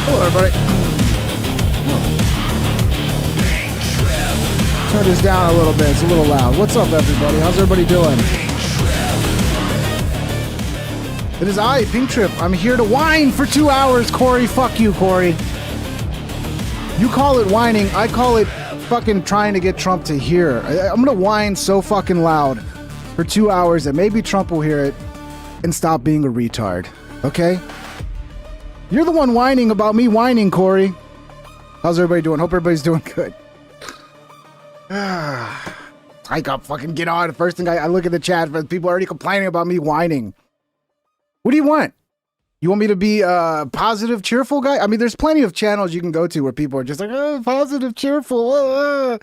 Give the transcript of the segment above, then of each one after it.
Hello, everybody. Turn this down a little bit. It's a little loud. What's up, everybody? How's everybody doing? It is I, Pink Trip. I'm here to whine for 2 hours, Corey. Fuck you, Corey. You call it whining. I call it fucking trying to get Trump to hear. I'm gonna whine so fucking loud for 2 hours that maybe Trump will hear it and stop being a retard. Okay? You're the one whining about me whining, Corey. How's everybody doing? Hope everybody's doing good. I got fucking get on. The first thing I look at the chat, people already complaining about me whining. What do you want? You want me to be a positive, cheerful guy? I mean, there's plenty of channels you can go to where people are just like, oh, positive, cheerful.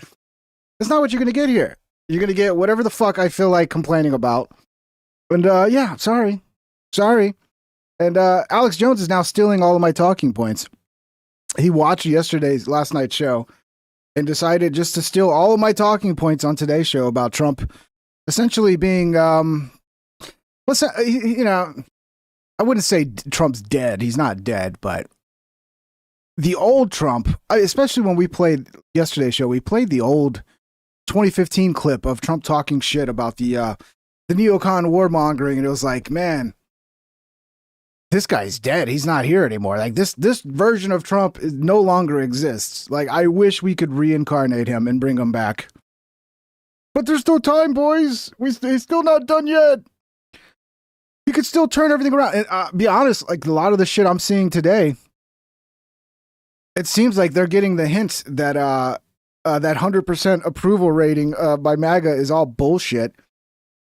That's not what you're going to get here. You're going to get whatever the fuck I feel like complaining about. And yeah, sorry. And Alex Jones is now stealing all of my talking points. He watched last night's show and decided just to steal all of my talking points on today's show about Trump essentially being, I wouldn't say Trump's dead. He's not dead, but the old Trump, especially when we played yesterday's show, we played the old 2015 clip of Trump talking shit about the neocon warmongering, and it was like, man, this guy's dead. He's not here anymore. Like this version of Trump no longer exists. Like, I wish we could reincarnate him and bring him back. But there's no time, boys. He's still not done yet. You could still turn everything around. And be honest, like a lot of the shit I'm seeing today, it seems like they're getting the hint that that 100% approval rating by MAGA is all bullshit.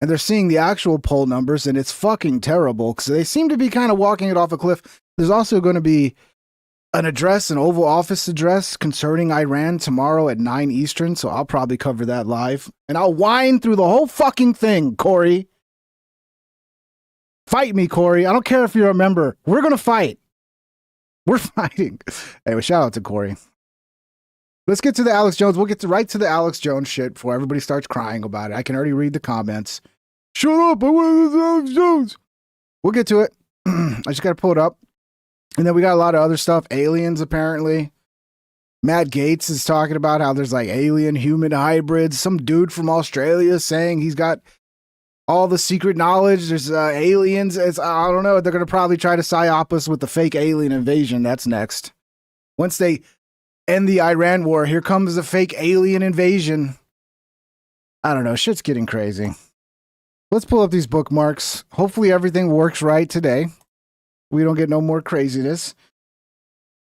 And they're seeing the actual poll numbers, and it's fucking terrible because they seem to be kind of walking it off a cliff. There's also going to be an Oval Office address concerning Iran tomorrow at 9 Eastern, so I'll probably cover that live. And I'll whine through the whole fucking thing, Corey. Fight me, Corey. I don't care if you're a member. We're going to fight. We're fighting. Anyway, shout out to Corey. Let's get to the Alex Jones. We'll get right to the Alex Jones shit before everybody starts crying about it. I can already read the comments. Shut up. I want Alex Jones. We'll get to it. I just got to pull it up. And then we got a lot of other stuff. Aliens, apparently. Matt Gaetz is talking about how there's like alien human hybrids. Some dude from Australia saying he's got all the secret knowledge. There's aliens. I don't know. They're going to probably try to psyop us with the fake alien invasion. That's next. Once they end the Iran war, here comes the fake alien invasion. I don't know. Shit's getting crazy. Let's pull up these bookmarks. Hopefully everything works right today. We don't get no more craziness.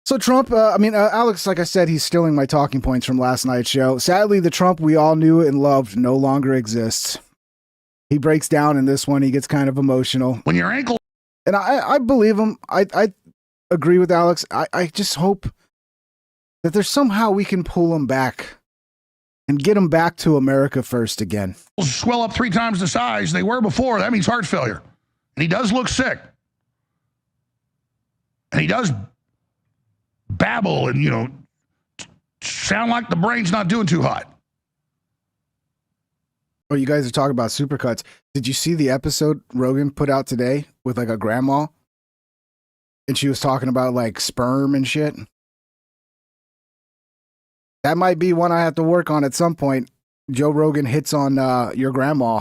So Trump, Alex, like I said, he's stealing my talking points from last night's show. Sadly, the Trump we all knew and loved no longer exists. He breaks down in this one. He gets kind of emotional. When your ankle... And I believe him. I agree with Alex. I just hope that there's somehow we can pull him back and get him back to America first again. Swell up 3 times the size they were before. That means heart failure. And he does look sick. And he does babble and, sound like the brain's not doing too hot. Oh, you guys are talking about supercuts. Did you see the episode Rogan put out today with like a grandma? And she was talking about like sperm and shit. That might be one I have to work on at some point. Joe Rogan hits on your grandma.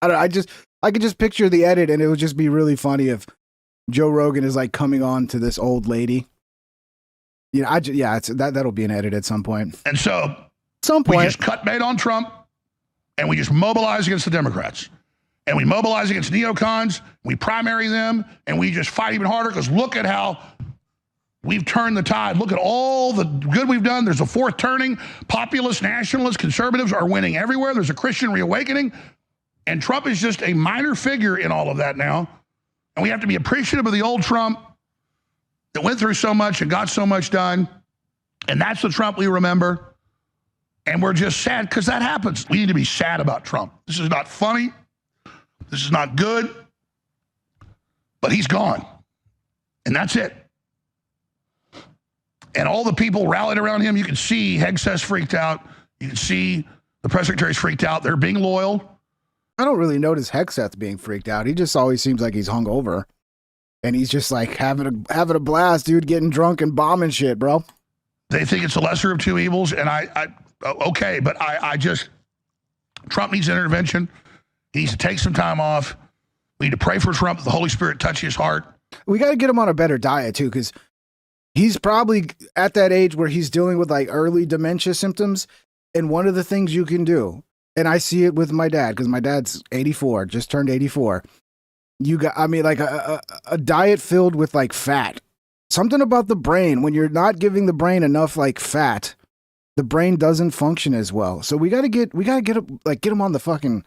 I could just picture the edit, and it would just be really funny if Joe Rogan is like coming on to this old lady. That'll be an edit at some point. And so, at some point, we just cut bait on Trump, and we just mobilize against the Democrats. And we mobilize against neocons, we primary them, and we just fight even harder because look at how we've turned the tide. Look at all the good we've done. There's a fourth turning. Populists, nationalists, conservatives are winning everywhere. There's a Christian reawakening. And Trump is just a minor figure in all of that now. And we have to be appreciative of the old Trump that went through so much and got so much done. And that's the Trump we remember. And we're just sad because that happens. We need to be sad about Trump. This is not funny. This is not good. But he's gone. And that's it. And all the people rallied around him. You can see Hegseth's freaked out. You can see the press secretary's freaked out. They're being loyal. I don't really notice Hegseth being freaked out. He just always seems like he's hungover. and he's just like having a blast, dude, getting drunk and bombing shit, bro. They think it's the lesser of two evils, and okay, but I just, Trump needs intervention. He needs to take some time off. We need to pray for Trump that the Holy Spirit touch his heart. We got to get him on a better diet too, because he's probably at that age where he's dealing with like early dementia symptoms. And one of the things you can do, and I see it with my dad, because my dad's 84, just turned 84. You got, I mean, like a diet filled with like fat. Something about the brain, when you're not giving the brain enough like fat, the brain doesn't function as well. So we gotta get him on the fucking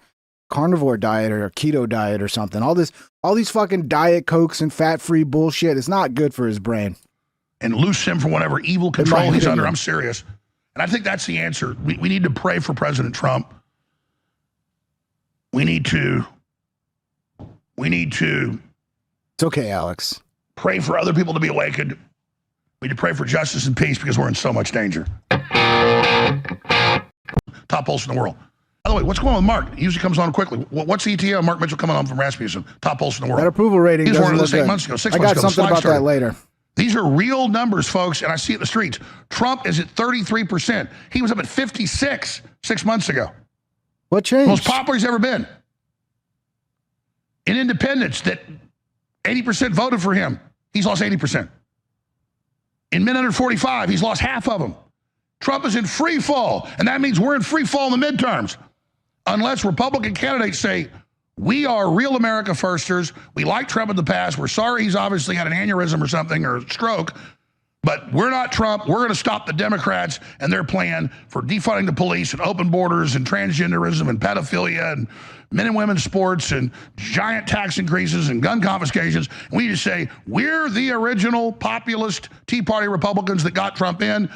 carnivore diet or a keto diet or something. All these fucking diet cokes and fat-free bullshit is not good for his brain. And loose him from whatever evil control he's under. I'm serious. And I think that's the answer. We need to pray for President Trump. We need to. It's okay, Alex. Pray for other people to be awakened. We need to pray for justice and peace because we're in so much danger. Top pulse in the world. By the way, what's going on with Mark? He usually comes on quickly. What's the ETA on Mark Mitchell coming on from Rasmussen? Top pulse in the world. That approval rating. He's one of those 8 months ago, 6 months ago. I got something about that later. These are real numbers, folks, and I see it in the streets. Trump is at 33%. He was up at 56 6 months ago. What changed? Most popular he's ever been. In independents that 80% voted for him, he's lost 80%. In men under 45, he's lost half of them. Trump is in free fall, and that means we're in free fall in the midterms. Unless Republican candidates say, we are real America firsters. We like Trump in the past. We're sorry he's obviously had an aneurysm or something or a stroke, but we're not Trump. We're going to stop the Democrats and their plan for defunding the police and open borders and transgenderism and pedophilia and men and women's sports and giant tax increases and gun confiscations. And we just say, we're the original populist Tea Party Republicans that got Trump in.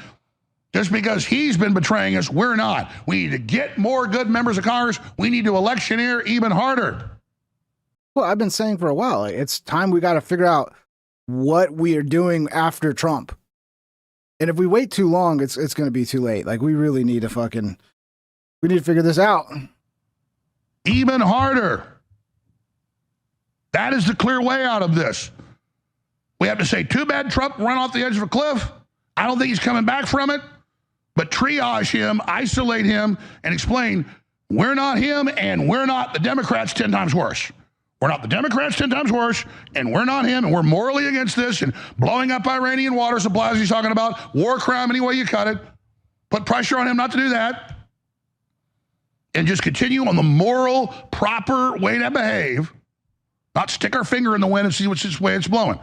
Just because he's been betraying us, we're not. We need to get more good members of Congress. We need to electioneer even harder. Well, I've been saying for a while, it's time we got to figure out what we are doing after Trump. And if we wait too long, it's going to be too late. Like, we really need to figure this out. Even harder. That is the clear way out of this. We have to say, too bad Trump ran off the edge of a cliff. I don't think he's coming back from it. But triage him, isolate him, and explain, we're not him and we're not the Democrats 10 times worse. We're not the Democrats 10 times worse, and we're not him, and we're morally against this, and blowing up Iranian water supplies he's talking about, war crime any way you cut it. Put pressure on him not to do that. And just continue on the moral, proper way to behave, not stick our finger in the wind and see which way it's blowing.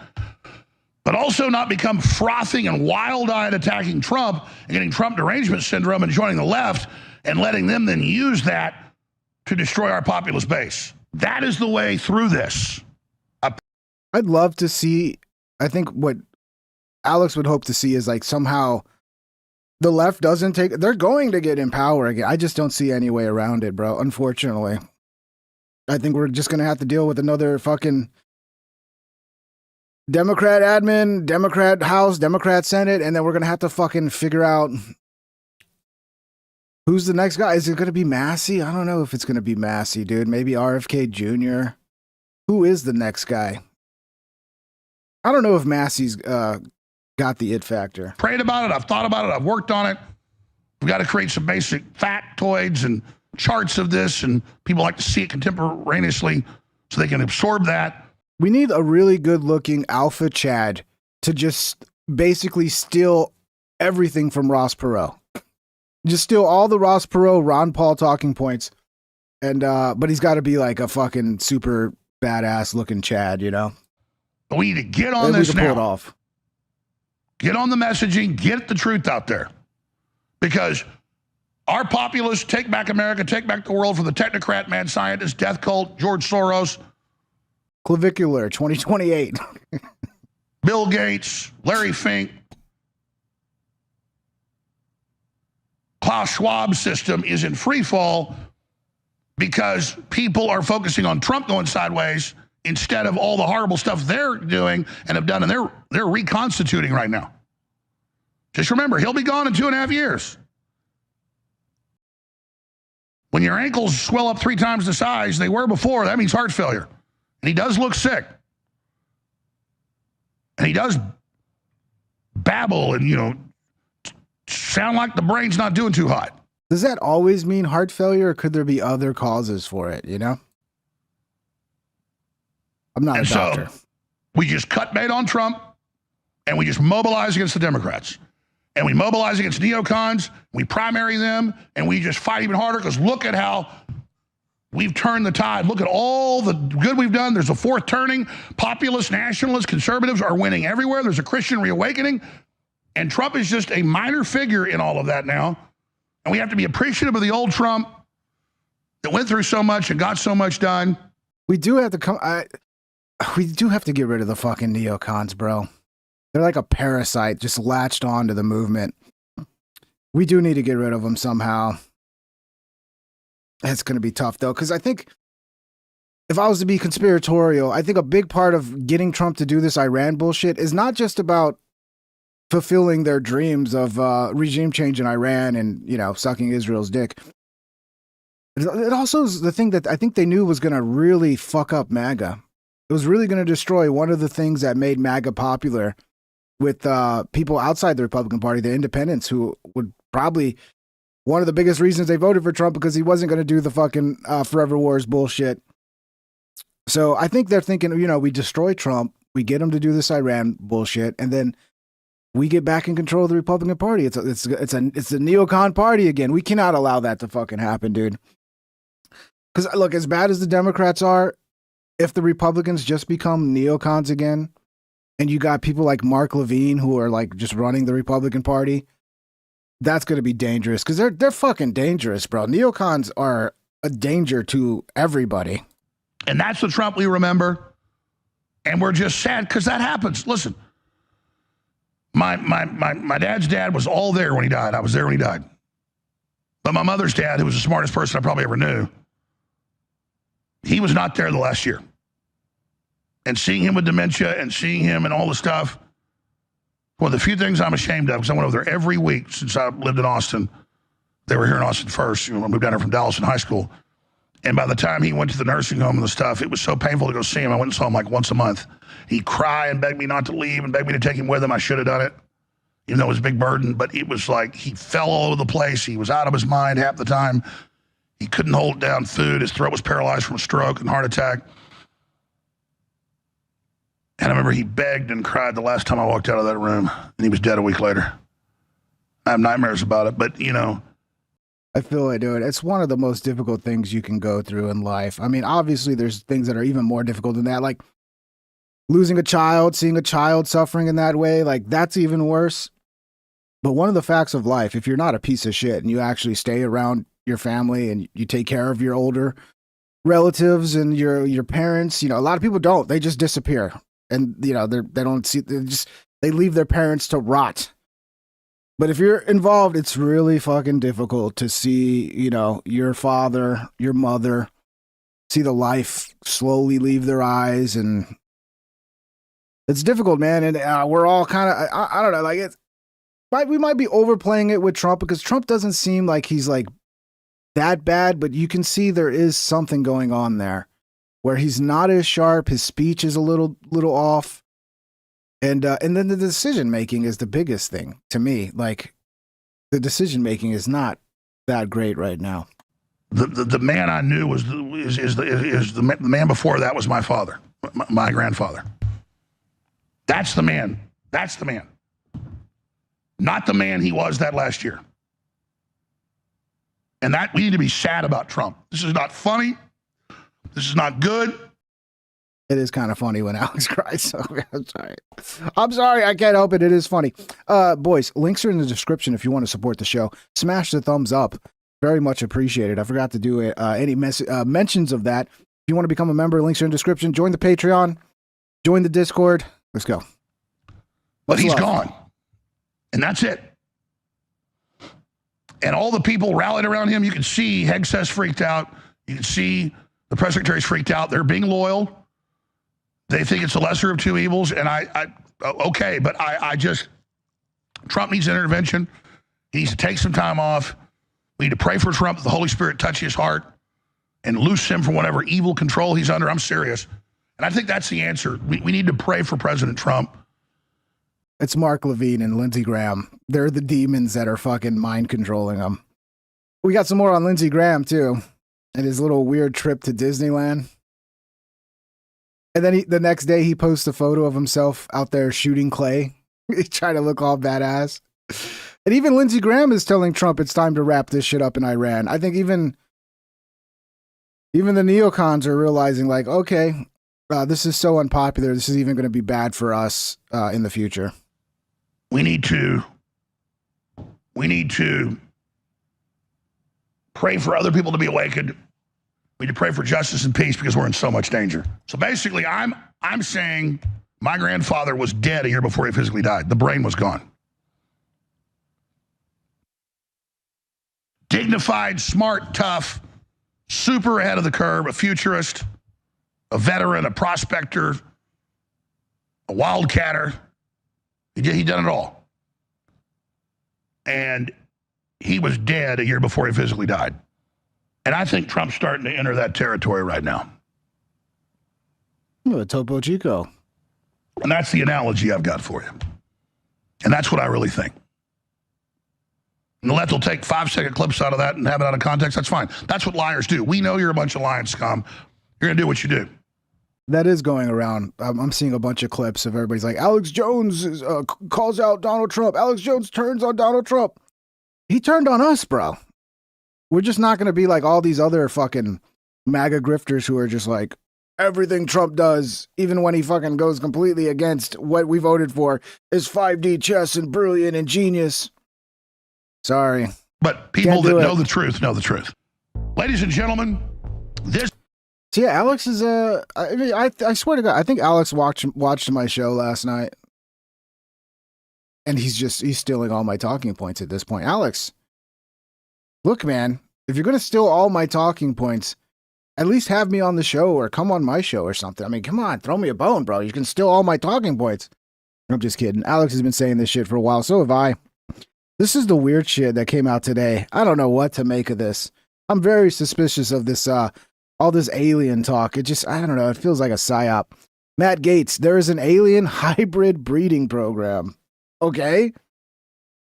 But also not become frothing and wild-eyed attacking Trump and getting Trump derangement syndrome and joining the left and letting them then use that to destroy our populist base. That is the way through this. I'd love to see, I think what Alex would hope to see is like somehow the left doesn't take, they're going to get in power again. I just don't see any way around it, bro, unfortunately. I think we're just going to have to deal with another fucking Democrat admin, Democrat House, Democrat Senate, and then we're going to have to fucking figure out who's the next guy. Is it going to be Massey? I don't know if it's going to be Massey, dude. Maybe RFK Jr. Who is the next guy? I don't know if Massey's got the it factor. Prayed about it. I've thought about it. I've worked on it. We've got to create some basic factoids and charts of this, and people like to see it contemporaneously so they can absorb that. We need a really good-looking alpha Chad to just basically steal everything from Ross Perot. Just steal all the Ross Perot, Ron Paul talking points, and but he's got to be like a fucking super badass-looking Chad, you know? But we need to get on this now. Pull it off. Get on the messaging. Get the truth out there. Because our populists, take back America, take back the world from the technocrat, mad scientist, death cult, George Soros, Clavicular 2028. Bill Gates, Larry Fink, Klaus Schwab's system is in free fall because people are focusing on Trump going sideways instead of all the horrible stuff they're doing and have done, and they're reconstituting right now. Just remember, he'll be gone in 2.5 years. When your ankles swell up 3 times the size they were before, that means heart failure. And he does look sick. And he does babble and, sound like the brain's not doing too hot. Does that always mean heart failure, or could there be other causes for it, I'm not a doctor. So we just cut bait on Trump, and we just mobilize against the Democrats. And we mobilize against neocons, we primary them, and we just fight even harder, because look at how we've turned the tide. Look at all the good we've done. There's a fourth turning. Populists, nationalists, conservatives are winning everywhere. There's a Christian reawakening. And Trump is just a minor figure in all of that now. And we have to be appreciative of the old Trump that went through so much and got so much done. We do have to we do have to get rid of the fucking neocons, bro. They're like a parasite just latched onto the movement. We do need to get rid of them somehow. It's going to be tough, though, because I think if I was to be conspiratorial, I think a big part of getting Trump to do this Iran bullshit is not just about fulfilling their dreams of regime change in Iran and, sucking Israel's dick. It also is the thing that I think they knew was going to really fuck up MAGA. It was really going to destroy one of the things that made MAGA popular with people outside the Republican Party, the independents, who would probably, one of the biggest reasons they voted for Trump, because he wasn't going to do the fucking Forever Wars bullshit. So I think they're thinking, we destroy Trump, we get him to do this Iran bullshit, and then we get back in control of the Republican Party. It's a neocon party again. We cannot allow that to fucking happen, dude. Because look, as bad as the Democrats are, if the Republicans just become neocons again, and you got people like Mark Levine who are like just running the Republican Party, that's going to be dangerous, because they're fucking dangerous, bro. Neocons are a danger to everybody. And that's the Trump we remember. And we're just sad because that happens. Listen, my dad's dad was all there when he died. I was there when he died. But my mother's dad, who was the smartest person I probably ever knew, he was not there the last year. And seeing him with dementia and seeing him and all the stuff, one of the few things I'm ashamed of, because I went over there every week since I lived in Austin. They were here in Austin first. I moved down here from Dallas in high school. And by the time he went to the nursing home and the stuff, it was so painful to go see him. I went and saw him like once a month. He'd cry and beg me not to leave and beg me to take him with him. I should have done it, even though it was a big burden. But it was like he fell all over the place. He was out of his mind half the time. He couldn't hold down food. His throat was paralyzed from a stroke and heart attack. And I remember he begged and cried the last time I walked out of that room, and he was dead a week later. I have nightmares about it, but, I feel it, dude. It's one of the most difficult things you can go through in life. I mean, obviously, there's things that are even more difficult than that, like losing a child, seeing a child suffering in that way, like that's even worse. But one of the facts of life, if you're not a piece of shit and you actually stay around your family and you take care of your older relatives and your parents, a lot of people don't. They just disappear. And, they don't see, they leave their parents to rot. But if you're involved, it's really fucking difficult to see, your father, your mother, see the life slowly leave their eyes. And it's difficult, man. And we're all kind of, I don't know, like we might be overplaying it with Trump, because Trump doesn't seem like he's like that bad, but you can see there is something going on there where he's not as sharp. His speech is a little off. And then the decision making is the biggest thing to me. Like, the decision making is not that great right now. The man I knew is the man before that was my father, my grandfather. That's the man. That's the man. Not the man he was that last year. And that we need to be sad about Trump. This is not funny. This is not good. It is kind of funny when Alex cries. So I'm sorry. I can't help it. It is funny. Boys, links are in the description if you want to support the show. Smash the thumbs up. Very much appreciated. I forgot to do any mentions of that. If you want to become a member, links are in the description. Join the Patreon. Join the Discord. Let's go. But he's gone. And that's it. And all the people rallied around him. You can see Hegseth's freaked out. You can see the press secretary's freaked out. They're being loyal. They think it's the lesser of two evils. And okay, but I just, Trump needs intervention. He needs to take some time off. We need to pray for Trump, that the Holy Spirit touch his heart and loose him from whatever evil control he's under. I'm serious. And I think that's the answer. We need to pray for President Trump It's Mark Levine and Lindsey Graham. They're the demons that are fucking mind controlling them. We got some more on Lindsey Graham too, and his little weird trip to Disneyland. And then the next day he posts a photo of himself out there shooting clay. He's trying to look all badass. And even Lindsey Graham is telling Trump it's time to wrap this shit up in Iran. I think even the neocons are realizing, like, okay, this is so unpopular. This is even going to be bad for us in the future. We need to pray for other people to be awakened. We need to pray for justice and peace because we're in so much danger. So basically, I'm saying my grandfather was dead a year before he physically died. The brain was gone. Dignified, smart, tough, super ahead of the curve, a futurist, a veteran, a prospector, a wildcatter. He done it all. And he was dead a year before he physically died. And I think Trump's starting to enter that territory right now. Oh, Topo Chico. And that's the analogy I've got for you. And that's what I really think. And the left will take 5-second clips out of that and have it out of context. That's fine. That's what liars do. We know you're a bunch of lying scum. You're going to do what you do. That is going around. I'm seeing a bunch of clips of everybody's like, Alex Jones calls out Donald Trump. Alex Jones turns on Donald Trump. He turned on us, bro. We're just not going to be like all these other fucking MAGA grifters who are just like, everything Trump does, even when he fucking goes completely against what we voted for, is 5D chess and brilliant and genius. Sorry. But people that know the truth know the truth. Ladies and gentlemen, this... So yeah, Alex is I swear to God, I think Alex watched my show last night. And he's stealing all my talking points at this point. Alex, look, man, if you're going to steal all my talking points, at least have me on the show or come on my show or something. I mean, come on, throw me a bone, bro. You can steal all my talking points. I'm just kidding. Alex has been saying this shit for a while. So have I. This is the weird shit that came out today. I don't know what to make of this. I'm very suspicious of this, all this alien talk. It just, I don't know. It feels like a psyop. Matt Gaetz, there is an alien hybrid breeding program. Okay.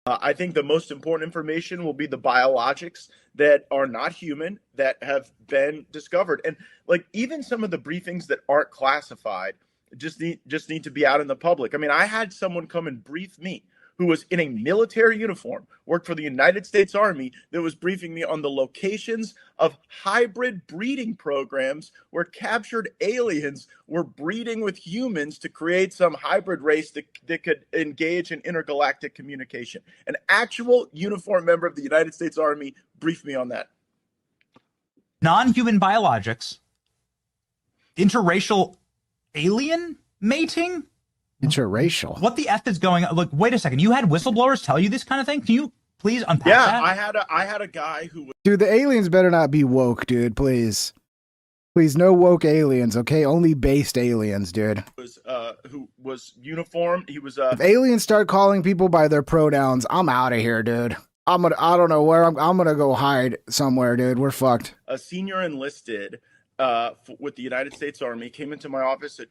I think the most important information will be the biologics that are not human that have been discovered. And like even some of the briefings that aren't classified just need to be out in the public. I mean, I had someone come and brief me who was in a military uniform, worked for the United States Army, that was briefing me on the locations of hybrid breeding programs where captured aliens were breeding with humans to create some hybrid race that could engage in intergalactic communication. An actual uniformed member of the United States Army briefed me on that. Non-human biologics, interracial alien mating? Interracial. What the F is going on? Look, wait a second. You had whistleblowers tell you this kind of thing? Can you please unpack that? Yeah, I had a guy who was... Dude, the aliens better not be woke, dude, please. Please, no woke aliens, okay? Only based aliens, dude. Who was uniformed. He was if aliens start calling people by their pronouns, I'm out of here, dude. I don't know where I'm gonna go hide somewhere, dude. We're fucked. A senior enlisted with the United States Army came into my office in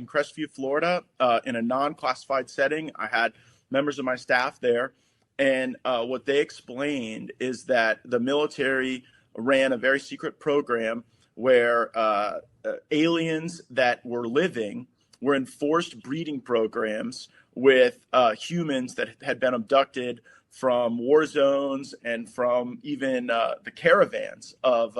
Crestview, Florida, in a non-classified setting. I had members of my staff there, and what they explained is that the military ran a very secret program where aliens that were living were in forced breeding programs with humans that had been abducted from war zones and from even the caravans of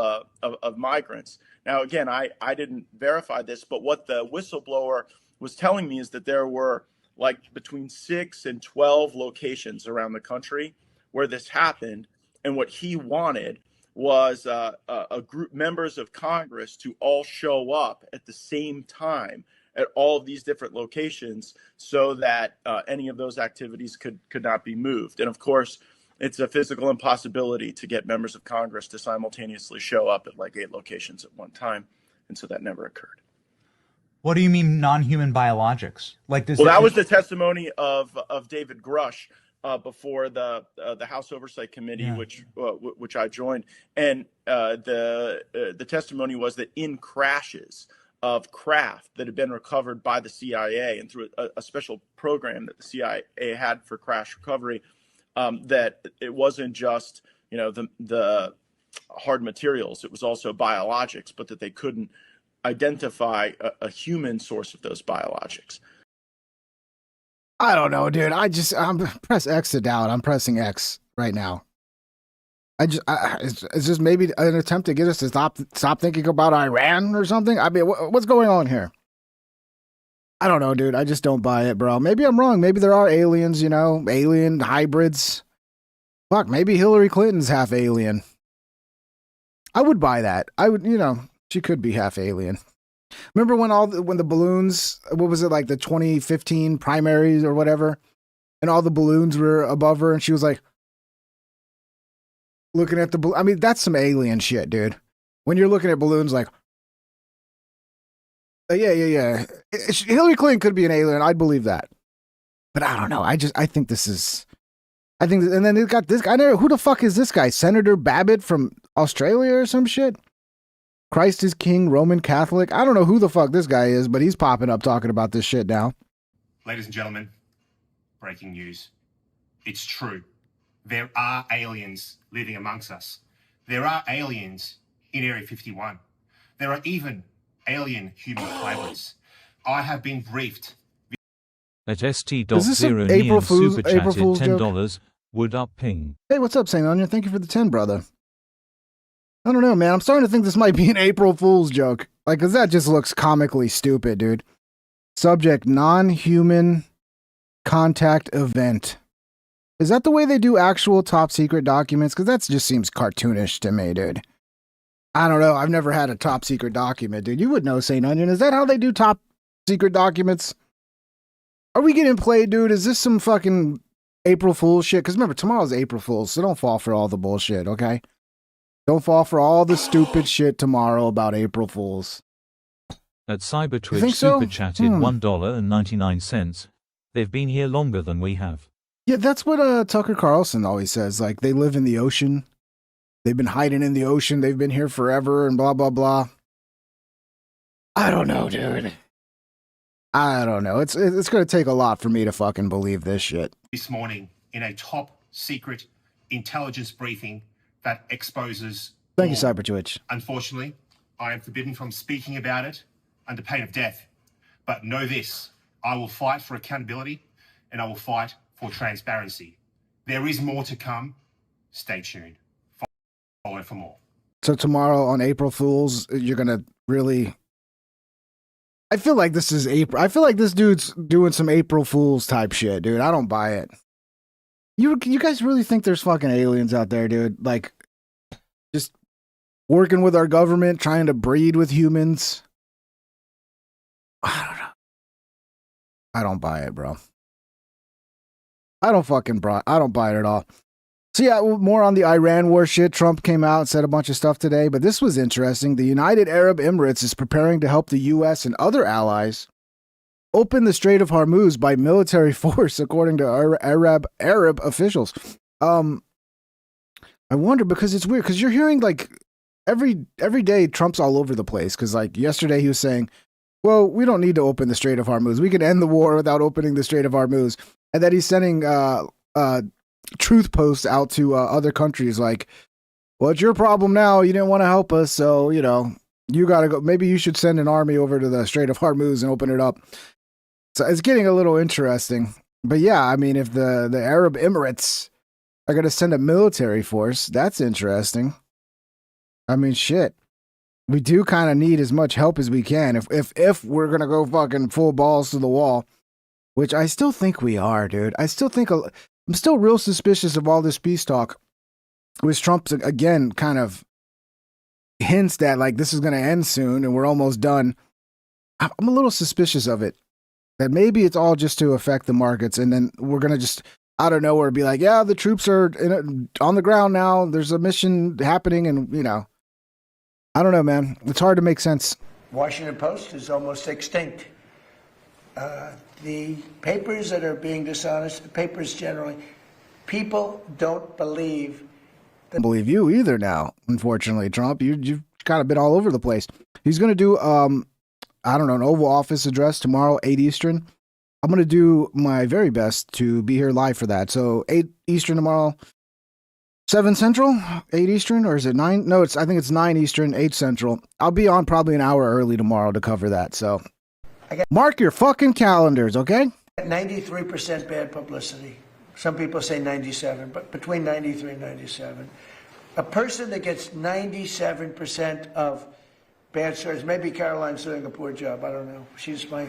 migrants. Now, again, I didn't verify this, but what the whistleblower was telling me is that there were like between 6 and 12 locations around the country where this happened. And what he wanted was a group, members of Congress, to all show up at the same time at all of these different locations so that any of those activities could not be moved. And of course, it's a physical impossibility to get members of Congress to simultaneously show up at like 8 locations at one time. And so that never occurred. What do you mean non-human biologics? Like this? Well, that was the testimony of David Grush before the House Oversight Committee, Yeah. which I joined. And the testimony was that in crashes of craft that had been recovered by the CIA and through a special program that the CIA had for crash recovery. That it wasn't just the hard materials; it was also biologics, but that they couldn't identify a human source of those biologics. I don't know, dude. I'm press X to doubt. I'm pressing X right now. It's just maybe an attempt to get us to stop thinking about Iran or something. I mean, what's going on here? I don't know, dude. I just don't buy it, bro. Maybe I'm wrong. Maybe there are aliens, alien hybrids. Fuck, maybe Hillary Clinton's half alien. I would buy that. I would, she could be half alien. Remember when the balloons, what was it, like the 2015 primaries or whatever, and all the balloons were above her and she was like looking at I mean, that's some alien shit, dude. When you're looking at balloons like, yeah. Hillary Clinton could be an alien. I'd believe that. But I don't know. I think this is, and then it got this guy. Who the fuck is this guy? Senator Babbitt from Australia or some shit? Christ is King, Roman Catholic. I don't know who the fuck this guy is, but he's popping up talking about this shit now. Ladies and gentlemen, breaking news. It's true. There are aliens living amongst us. There are aliens in Area 51. There are even alien human flavors. I have been briefed. At ST.0 Neon super chatted $10. Would up ping. Hey, what's up, St. Onion? Thank you for the 10, brother. I don't know, man. I'm starting to think this might be an April Fool's joke. Like, cause that just looks comically stupid, dude. Subject, non-human contact event. Is that the way they do actual top secret documents? Cause that just seems cartoonish to me, dude. I don't know. I've never had a top secret document, dude. You would know, St. Onion. Is that how they do top secret documents? Are we getting played, dude? Is this some fucking April Fool's shit? Cause remember, tomorrow's April Fool's, so don't fall for all the bullshit, okay? Don't fall for all the stupid shit tomorrow about April Fools. At CyberTwitch super chatted $1.99. They've been here longer than we have. Yeah, that's what Tucker Carlson always says. Like, they live in the ocean. They've been hiding in the ocean. They've been here forever and blah, blah, blah. I don't know, dude. I don't know. It's going to take a lot for me to fucking believe this shit. This morning in a top secret intelligence briefing that exposes. Thank you, CyberTwitch. Unfortunately, I am forbidden from speaking about it under pain of death. But know this, I will fight for accountability and I will fight for transparency. There is more to come. Stay tuned. Follow for more. So tomorrow on April Fools, you're going to really... I feel like this is April. I feel like this dude's doing some April Fools type shit, dude. I don't buy it. You guys really think there's fucking aliens out there, dude? Like, just working with our government, trying to breed with humans? I don't know. I don't buy it, bro. I don't buy it at all. So yeah, more on the Iran war shit. Trump came out and said a bunch of stuff today, but this was interesting. The United Arab Emirates is preparing to help the U.S. and other allies open the Strait of Hormuz by military force, according to Arab officials. I wonder, because it's weird, because you're hearing like every day Trump's all over the place. Because like yesterday he was saying, well, we don't need to open the Strait of Hormuz. We can end the war without opening the Strait of Hormuz. And then he's sending truth posts out to other countries like, well, it's your problem now. You didn't want to help us. So, you got to go. Maybe you should send an army over to the Strait of Hormuz and open it up. So it's getting a little interesting. But yeah, I mean, if the Arab Emirates are going to send a military force, that's interesting. I mean, shit. We do kind of need as much help as we can if we're going to go fucking full balls to the wall, which I still think we are, dude. I'm still real suspicious of all this peace talk, which Trump, again, kind of hints that, like, this is going to end soon and we're almost done. I'm a little suspicious of it, that maybe it's all just to affect the markets, and then we're going to just, out of nowhere, be like, yeah, the troops are on the ground now. There's a mission happening, and, I don't know, man. It's hard to make sense. Washington Post is almost extinct. The papers that are being dishonest, the papers generally, people don't believe. Don't believe you either now, unfortunately, Trump. You've kind of been all over the place. He's going to do I don't know, an Oval Office address tomorrow, 8 Eastern. I'm going to do my very best to be here live for that. So 8 Eastern tomorrow, 7 Central, 8 Eastern, or is it 9? No, I think it's 9 Eastern, 8 Central. I'll be on probably an hour early tomorrow to cover that. So mark your fucking calendars, okay? 93% bad publicity. Some people say 97, but between 93 and 97. A person that gets 97% of bad stories, maybe Caroline's doing a poor job, I don't know. She's my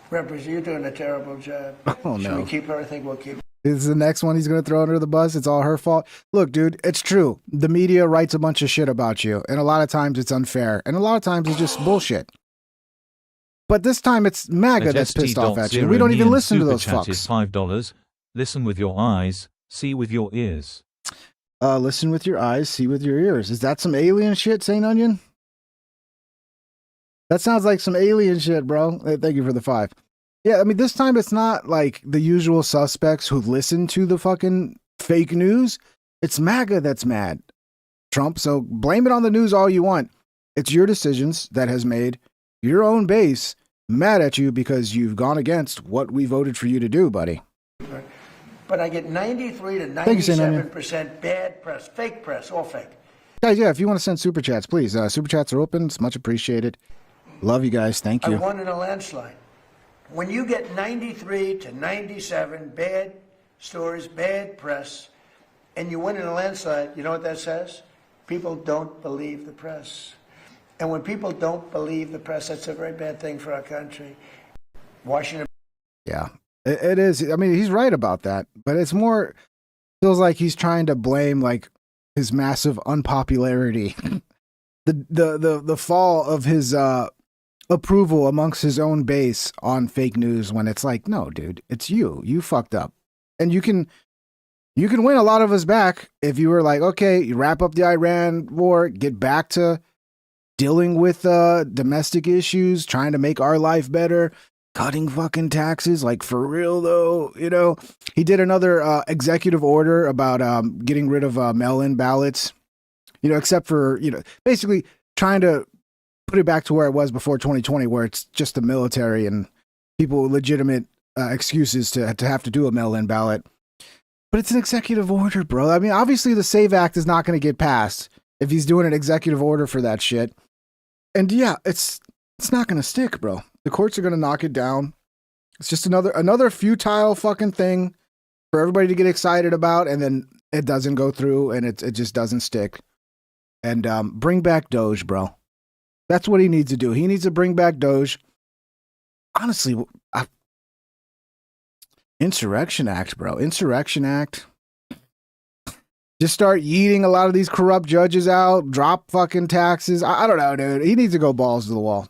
representative. You're doing a terrible job. Oh, no. Should we keep her? I think we'll keep her. Is the next one he's going to throw under the bus? It's all her fault. Look, dude, it's true. The media writes a bunch of shit about you, and a lot of times it's unfair, and a lot of times it's just bullshit. But this time it's MAGA that's pissed off at you. We don't even listen to those fucks. Is $5. Listen with your eyes, see with your ears. Listen with your eyes, see with your ears. Is that some alien shit, Saint Onion? That sounds like some alien shit, bro. Hey, thank you for the 5. Yeah, I mean, this time it's not like the usual suspects who listen to the fucking fake news. It's MAGA that's mad, Trump. So blame it on the news all you want. It's your decisions that has made your own base mad at you because you've gone against what we voted for you to do, buddy. But I get 93 to 97% bad press, fake press, all fake. Guys, yeah, if you want to send super chats, please. Super chats are open. It's much appreciated. Love you guys. Thank you. I won in a landslide. When you get 93 to 97 bad stories, bad press, and you win in a landslide, you know what that says? People don't believe the press. And when people don't believe the press, that's a very bad thing for our country. Washington. Yeah, it is. I mean, he's right about that, but it's more, feels like he's trying to blame like his massive unpopularity, the fall of his approval amongst his own base on fake news, when it's like, no, dude, it's you fucked up. And you can win a lot of us back if you were like, okay, you wrap up the Iran war, get back to dealing with domestic issues, trying to make our life better, cutting fucking taxes, like for real though, you know. He did another executive order about getting rid of mail-in ballots, you know, except for, you know, basically trying to put it back to where it was before 2020, where it's just the military and people with legitimate excuses to have to do a mail-in ballot. But it's an executive order, bro. I mean, obviously the SAVE Act is not going to get passed if he's doing an executive order for that shit. And yeah, it's not going to stick, bro. The courts are going to knock it down. It's just another futile fucking thing for everybody to get excited about, and then it doesn't go through, and it just doesn't stick. And bring back Doge, bro. That's what he needs to do. He needs to bring back Doge. Honestly, Insurrection Act, bro. Insurrection Act. Just start yeeting a lot of these corrupt judges out. Drop fucking taxes. I don't know, dude. He needs to go balls to the wall.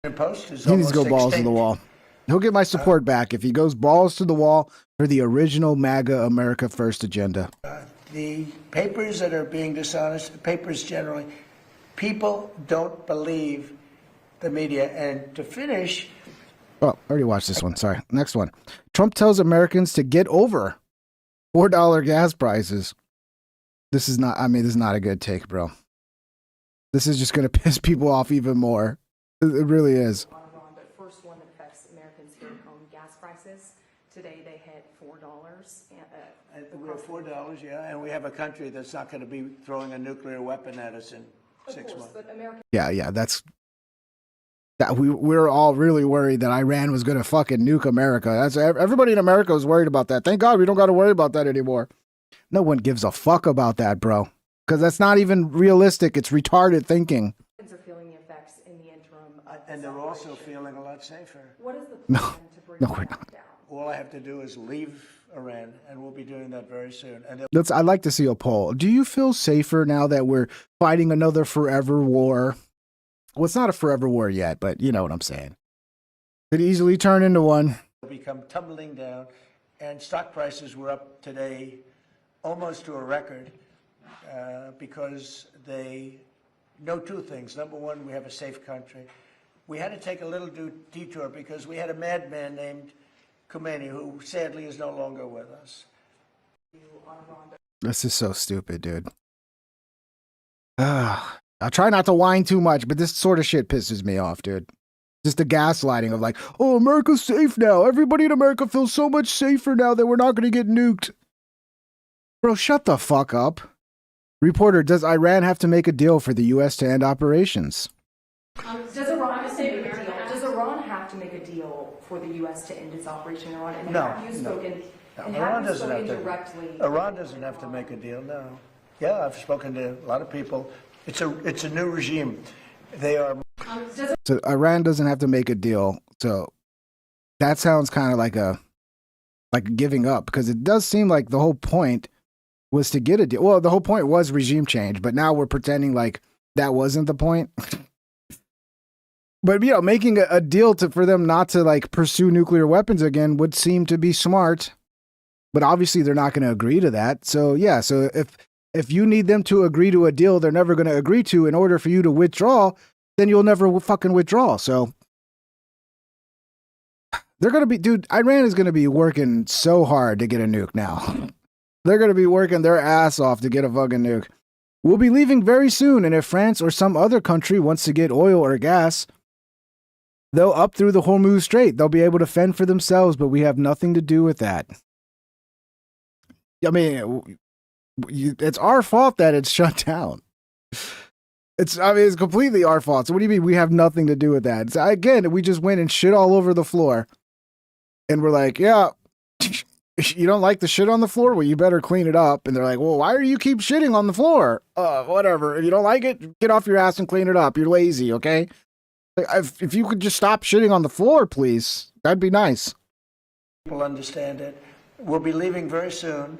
He needs to go balls to the wall. He'll get my support back if he goes balls to the wall for the original MAGA America First agenda. The papers that are being dishonest, the papers generally, people don't believe the media. And to finish... Oh, I already watched this one. Sorry. Next one. Trump tells Americans to get over $4 gas prices. This is not a good take, bro. This is just going to piss people off even more. It really is. But first one that affects Americans here at home, gas prices. Today they hit $4. We have $4, yeah, and we have a country that's not going to be throwing a nuclear weapon at us in 6 months. Yeah, we're all really worried that Iran was going to fucking nuke America. Everybody in America was worried about that. Thank God we don't got to worry about that anymore. No one gives a fuck about that, bro, because that's not even realistic. It's retarded thinking. Are feeling the effects in the interim, and they're also feeling a lot safer. What is the plan to bring we're not. down? All I have to do is leave Iran, and we'll be doing that very soon. And I'd like to see a poll. Do you feel safer now that we're fighting another forever war? Well, it's not a forever war yet, but you know what I'm saying. Could easily turn into one. Become tumbling down, and stock prices were up today almost to a record because they know two things. Number one, we have a safe country. We had to take a little detour because we had a madman named Khomeini who sadly is no longer with us. This is so stupid, dude. I I'll try not to whine too much, but this sort of shit pisses me off, dude. Just the gaslighting of like, oh, America's safe now. Everybody in America feels so much safer now that we're not going to get nuked. Bro, shut the fuck up. Reporter, does Iran have to make a deal for the U.S. to end operations? Does Iran have to make a deal for the U.S. to end its operation in Iran? And No. Have you spoken, No, and Iran have you doesn't have spoken to. directly? Iran doesn't have to make a deal, no. Yeah, I've spoken to a lot of people. It's a new regime. They are. So Iran doesn't have to make a deal. So that sounds kind of like giving up, because it does seem like the whole point was to get a deal. Well, the whole point was regime change, but now we're pretending like that wasn't the point. But, you know, making a deal for them not to like pursue nuclear weapons again would seem to be smart. But obviously they're not going to agree to that. So, yeah, so if you need them to agree to a deal they're never going to agree to in order for you to withdraw, then you'll never fucking withdraw. So they're going to be, dude, Iran is going to be working so hard to get a nuke now. They're going to be working their ass off to get a fucking nuke. We'll be leaving very soon, and if France or some other country wants to get oil or gas, they'll up through the Hormuz Strait. They'll be able to fend for themselves, but we have nothing to do with that. I mean, it's our fault that it's shut down. It's completely our fault. So what do you mean we have nothing to do with that? So again, we just went and shit all over the floor. And we're like, yeah, you don't like the shit on the floor? Well, you better clean it up. And they're like, well, why do you keep shitting on the floor? Whatever. If you don't like it, get off your ass and clean it up. You're lazy, okay? If you could just stop shitting on the floor, please, that'd be nice. People understand it. We'll be leaving very soon.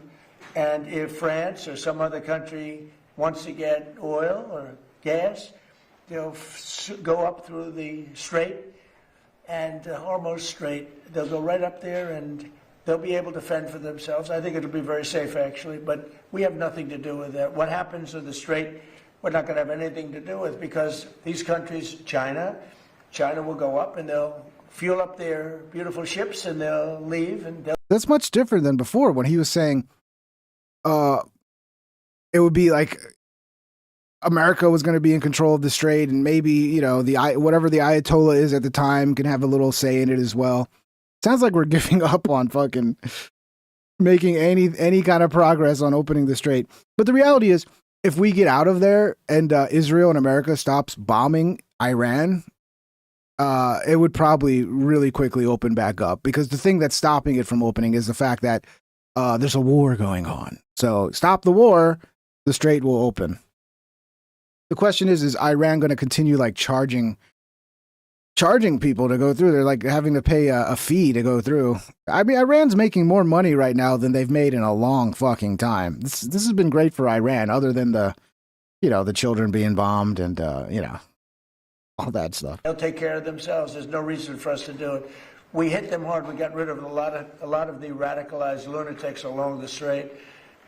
And if France or some other country wants to get oil or gas, they'll go up through the strait and the Hormuz Strait. They'll go right up there and they'll be able to fend for themselves. I think it'll be very safe, actually, but we have nothing to do with that. What happens in the strait, we're not going to have anything to do with, because these countries, China will go up and they'll fuel up their beautiful ships and they'll leave. And that's much different than before when he was saying it would be like America was going to be in control of the strait, and maybe, you know, whatever the Ayatollah is at the time can have a little say in it as well. Sounds like we're giving up on fucking making any kind of progress on opening the strait. But the reality is, if we get out of there and Israel and America stops bombing Iran, it would probably really quickly open back up, because the thing that's stopping it from opening is the fact that there's a war going on. So stop the war, the strait will open. The question is Iran going to continue like charging people to go through? They're like having to pay a fee to go through. I mean, Iran's making more money right now than they've made in a long fucking time. This has been great for Iran, other than the children being bombed and all that stuff. They'll take care of themselves. There's no reason for us to do it. We hit them hard. We got rid of a lot of the radicalized lunatics along the strait.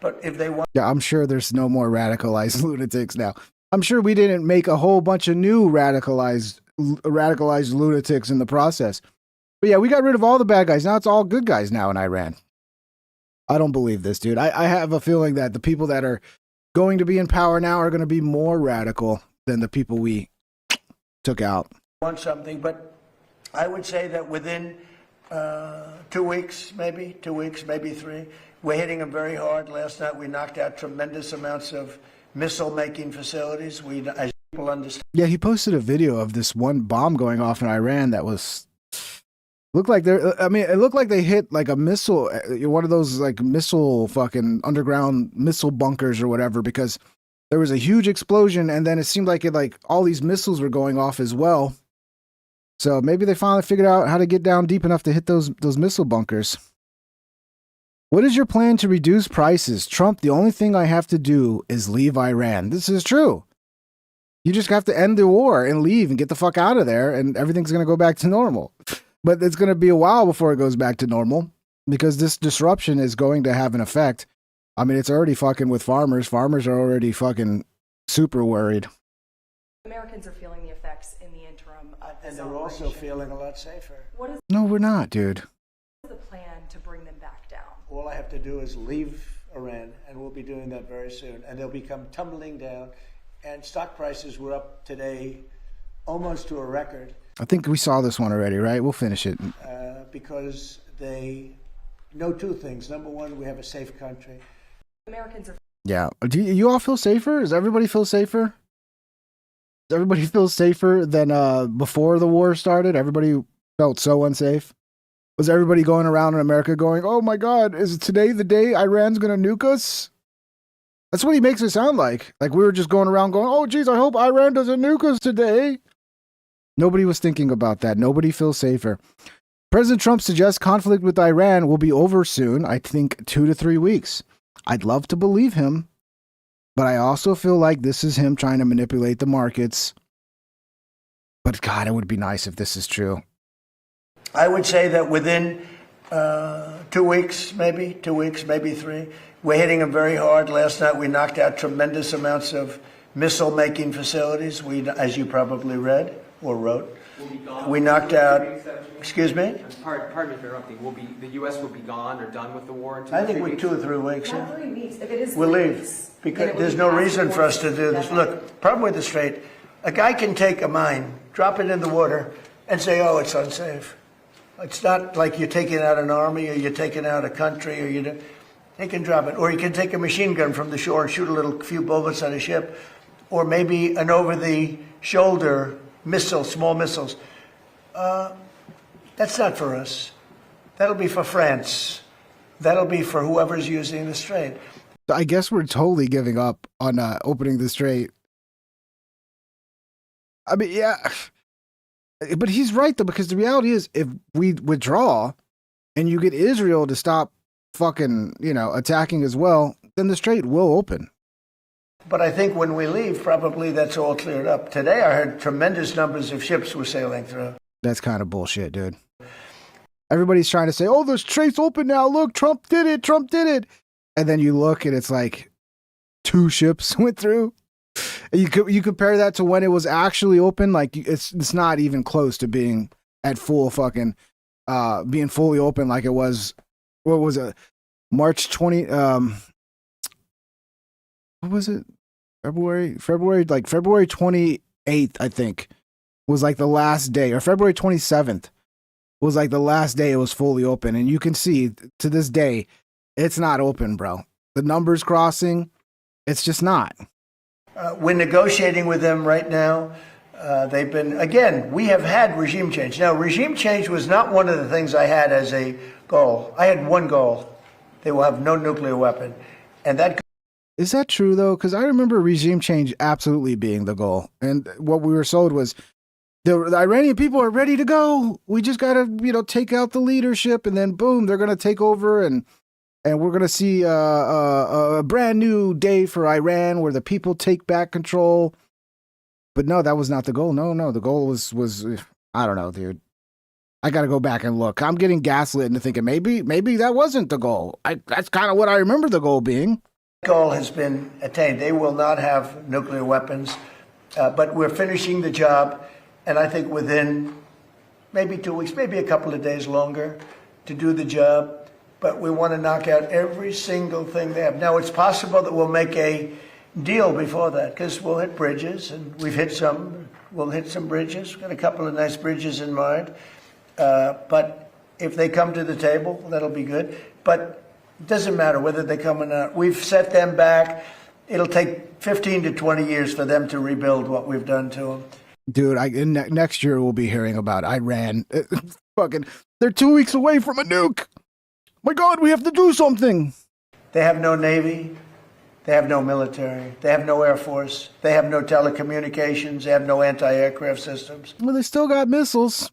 But if they want, yeah, I'm sure there's no more radicalized lunatics now. I'm sure we didn't make a whole bunch of new radicalized lunatics in the process. But yeah, we got rid of all the bad guys. Now it's all good guys now in Iran. I don't believe this, dude. I have a feeling that the people that are going to be in power now are going to be more radical than the people we took out. Want something, but I would say that within 2 weeks, maybe 3, we're hitting them very hard. Last night we knocked out tremendous amounts of missile-making facilities. As people understand. Yeah, he posted a video of this one bomb going off in Iran that looked like it looked like they hit like a missile, one of those like missile fucking underground missile bunkers or whatever, because there was a huge explosion and then it seemed like all these missiles were going off as well. So maybe they finally figured out how to get down deep enough to hit those missile bunkers. What is your plan to reduce prices? Trump, the only thing I have to do is leave Iran. This is true. You just have to end the war and leave and get the fuck out of there, and everything's going to go back to normal. But it's going to be a while before it goes back to normal, because this disruption is going to have an effect. I mean, it's already fucking with farmers. Farmers are already fucking super worried. Americans are feeling the effects in the interim of this and they're also feeling a lot safer. No, we're not, dude. What is the plan to bring them back down? All I have to do is leave Iran, and we'll be doing that very soon, and they'll become tumbling down. and stock prices were up today almost to a record. I think we saw this one already, right? We'll finish it. Because they know two things. Number one, we have a safe country. Americans are. Yeah. Do you all feel safer? Does everybody feel safer? Does everybody feel safer than before the war started? Everybody felt so unsafe. Was everybody going around in America going, oh my God, is today the day Iran's going to nuke us? That's what he makes it sound like. Like we were just going around going, oh, geez, I hope Iran doesn't nuke us today. Nobody was thinking about that. Nobody feels safer. President Trump suggests conflict with Iran will be over soon. I think 2 to 3 weeks. I'd love to believe him, but I also feel like this is him trying to manipulate the markets. But God, it would be nice if this is true. I would say that within 2 weeks, maybe 3, we're hitting them very hard. Last night we knocked out tremendous amounts of missile-making facilities. We, as you probably read or wrote, we knocked out. Excuse me. Pardon me for interrupting. The U.S. will be gone or done with the war. I think we're 2 or 3 weeks. Not 3 weeks. If it is, we'll 3 leave weeks, because there's no reason for us to do this. Look, problem with the strait, a guy can take a mine, drop it in the water, and say, "Oh, it's unsafe." It's not like you're taking out an army or you're taking out a country or they can drop it. Or you can take a machine gun from the shore and shoot a few bullets at a ship, or maybe an over-the-shoulder missile, small missiles. That's not for us. That'll be for France. That'll be for whoever's using the strait. I guess we're totally giving up on opening the strait. I mean, yeah. But he's right, though, because the reality is if we withdraw and you get Israel to stop fucking, attacking as well, then the strait will open. But I think when we leave, probably that's all cleared up. Today, I heard tremendous numbers of ships were sailing through. That's kind of bullshit, dude. Everybody's trying to say, oh, the strait's open now. Look, Trump did it. Trump did it. And then you look and it's like 2 ships went through. And you compare that to when it was actually open. Like it's not even close to being at full fucking, being fully open like it was. What was it? March 20, what was it? February 28th, I think, was like the last day, or February 27th was like the last day it was fully open. And you can see to this day, it's not open, bro. The numbers crossing, it's just not. We're negotiating with them right now. They've been, again, we have had regime change. Now, regime change was not one of the things I had as a goal. I had one goal. They will have no nuclear weapon. And that. Is that true, though? Because I remember regime change absolutely being the goal. And what we were sold was the Iranian people are ready to go. We just got to, take out the leadership. And then, boom, they're going to take over. And we're going to see a brand new day for Iran where the people take back control. But no, that was not the goal. No. The goal was I don't know, dude. I got to go back and look. I'm getting gaslit into thinking maybe that wasn't the goal. That's kind of what I remember the goal being. The goal has been attained. They will not have nuclear weapons, but we're finishing the job. And I think within maybe 2 weeks, maybe a couple of days longer to do the job. But we want to knock out every single thing they have. Now, it's possible that we'll make a deal before that because we'll hit bridges, and we've hit some. We'll hit some bridges. We've got a couple of nice bridges in mind. But if they come to the table, that'll be good. But it doesn't matter whether they come or not. We've set them back. It'll take 15 to 20 years for them to rebuild what we've done to them. Dude, next year we'll be hearing about Iran. Fucking, they're 2 weeks away from a nuke. My God, we have to do something. They have no Navy. They have no military. They have no Air Force. They have no telecommunications. They have no anti-aircraft systems. Well, they still got missiles.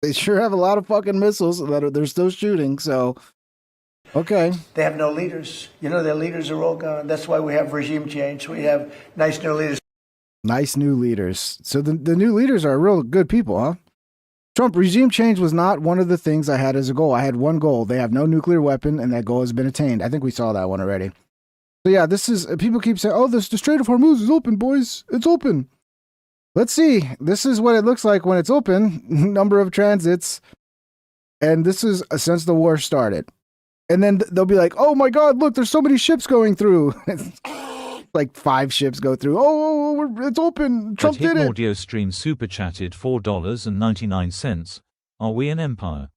They sure have a lot of fucking missiles that they're still shooting, so, okay. They have no leaders. Their leaders are all gone. That's why we have regime change. We have nice new leaders. Nice new leaders. So the new leaders are real good people, huh? Trump, regime change was not one of the things I had as a goal. I had one goal. They have no nuclear weapon, and that goal has been attained. I think we saw that one already. So yeah, people keep saying, oh, the Strait of Hormuz is open, boys. It's open. Let's see. This is what it looks like when it's open. Number of transits. And this is since the war started. And then they'll be like, oh my God, look, there's so many ships going through. Like, like 5 ships go through. It's open. Trump did it. Audio stream super chatted $4.99. Are we an empire?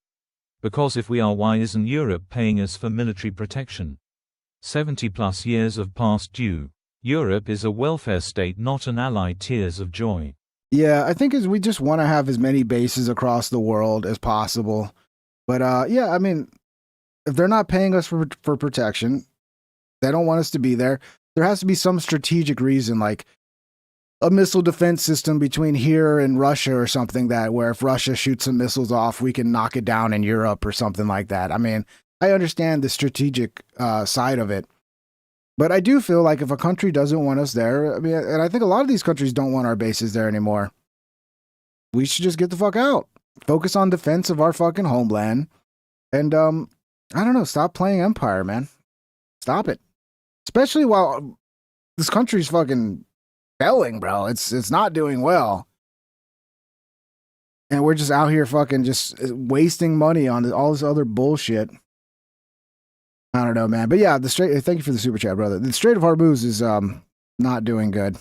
Because if we are, why isn't Europe paying us for military protection? 70 plus years of past due. Europe is a welfare state, not an ally. Tears of joy. Yeah, I think we just want to have as many bases across the world as possible. But yeah, I mean, if they're not paying us for protection, they don't want us to be there. There has to be some strategic reason, like a missile defense system between here and Russia or something, that where if Russia shoots some missiles off, we can knock it down in Europe or something like that. I mean, I understand the strategic side of it, but I do feel like if a country doesn't want us there, I mean, and I think a lot of these countries don't want our bases there anymore, we should just get the fuck out. Focus on defense of our fucking homeland. And, I don't know, stop playing empire, man. Stop it. Especially while this country's fucking failing, bro. It's not doing well. And we're just out here fucking just wasting money on all this other bullshit. I don't know, man. But yeah, thank you for the super chat, brother. The Strait of Hormuz is not doing good.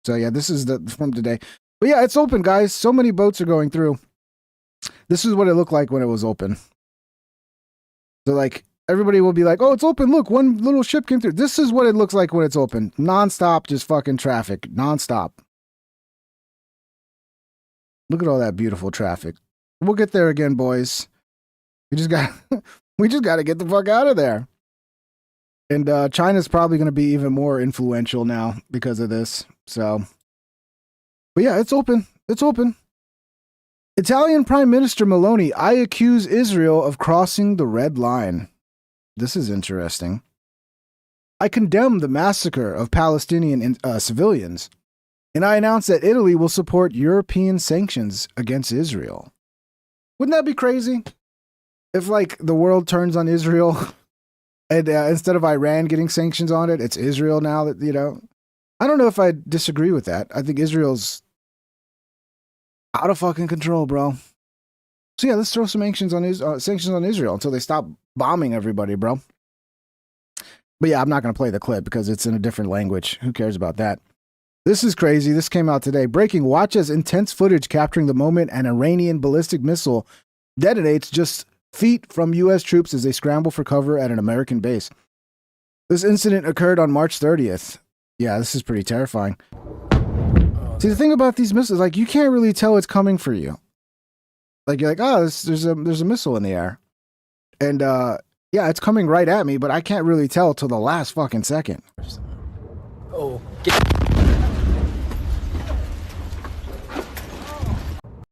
So yeah, this is from today. But yeah, it's open, guys. So many boats are going through. This is what it looked like when it was open. So like everybody will be like, "Oh, it's open. Look, one little ship came through." This is what it looks like when it's open. Non-stop, just fucking traffic. Non-stop. Look at all that beautiful traffic. We'll get there again, boys. We just got to get the fuck out of there. And China's probably going to be even more influential now because of this. So, but yeah, it's open. It's open. Italian Prime Minister Meloni, I accuse Israel of crossing the red line. This is interesting. I condemn the massacre of Palestinian civilians, and I announce that Italy will support European sanctions against Israel. Wouldn't that be crazy? If, like, the world turns on Israel, and instead of Iran getting sanctions on it, it's Israel now that, you know. I don't know if I disagree with that. I think Israel's out of fucking control, bro. So yeah, let's throw some sanctions on Israel until they stop bombing everybody, bro. But yeah, I'm not going to play the clip because it's in a different language. Who cares about that? This is crazy. This came out today. Breaking: watch as intense footage capturing the moment an Iranian ballistic missile detonates just feet from U.S. troops as they scramble for cover at an American base. This incident occurred on March 30th. Yeah, this is pretty terrifying. See, the thing about these missiles, like, you can't really tell it's coming for you. Like, you're like, oh, there's a missile in the air. And, yeah, it's coming right at me, but I can't really tell till the last fucking second. Oh,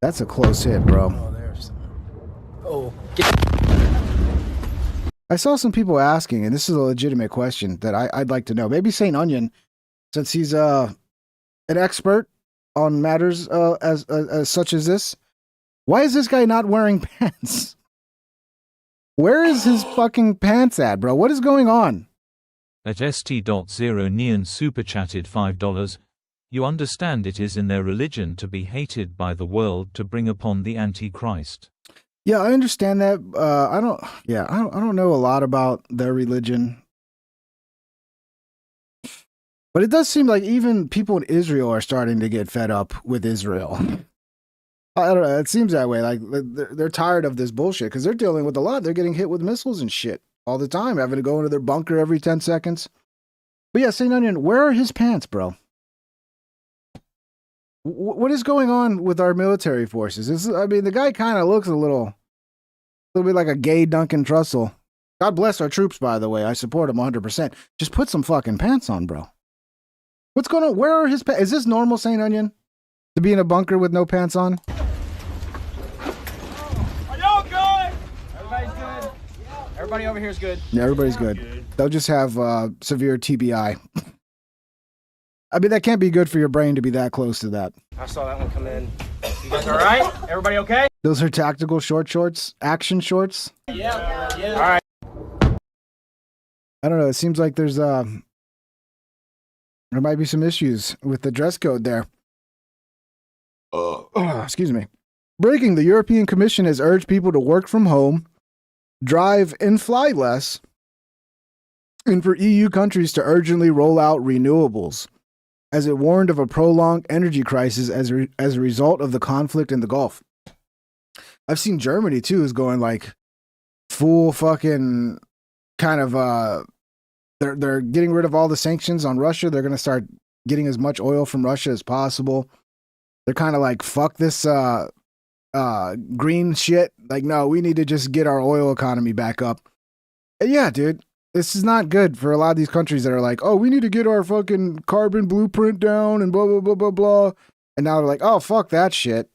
that's a close hit, bro. I saw some people asking, and this is a legitimate question that I'd like to know. Maybe St. Onion, since he's an expert on matters as such as this, why is this guy not wearing pants? Where is his fucking pants at, bro? What is going on? At st.0 Neon super chatted $5. You understand it is in their religion to be hated by the world to bring upon the Antichrist. Yeah, I understand that. I don't know a lot about their religion. But it does seem like even people in Israel are starting to get fed up with Israel. I don't know. It seems that way. Like, they're tired of this bullshit because they're dealing with a lot. They're getting hit with missiles and shit all the time, having to go into their bunker every 10 seconds. But yeah, St. Onion, where are his pants, bro? What is going on with our military forces? I mean, the guy kind of looks a little bit like a gay Duncan Trussell. God bless our troops, by the way. I support him 100%. Just put some fucking pants on, bro. What's going on? Where are his pants? Is this normal, St. Onion? To be in a bunker with no pants on? Are y'all good? Everybody's good? Everybody over here is good. Yeah, everybody's good. They'll just have severe TBI. I mean, that can't be good for your brain to be that close to that. I saw that one come in. You guys all right? Everybody okay? Those are tactical shorts, action shorts. Yeah. All right. I don't know. It seems like there might be some issues with the dress code there. Excuse me. Breaking: the European Commission has urged people to work from home, drive and fly less, and for EU countries to urgently roll out renewables, as it warned of a prolonged energy crisis as a result of the conflict in the Gulf. I've seen Germany too is going like full fucking kind of they're getting rid of all the sanctions on Russia. They're going to start getting as much oil from Russia as possible. They're kind of like, fuck this green shit. Like, no, we need to just get our oil economy back up. And yeah, dude, this is not good for a lot of these countries that are like, oh, we need to get our fucking carbon blueprint down and blah, blah, blah, blah, blah. And now they're like, oh, fuck that shit.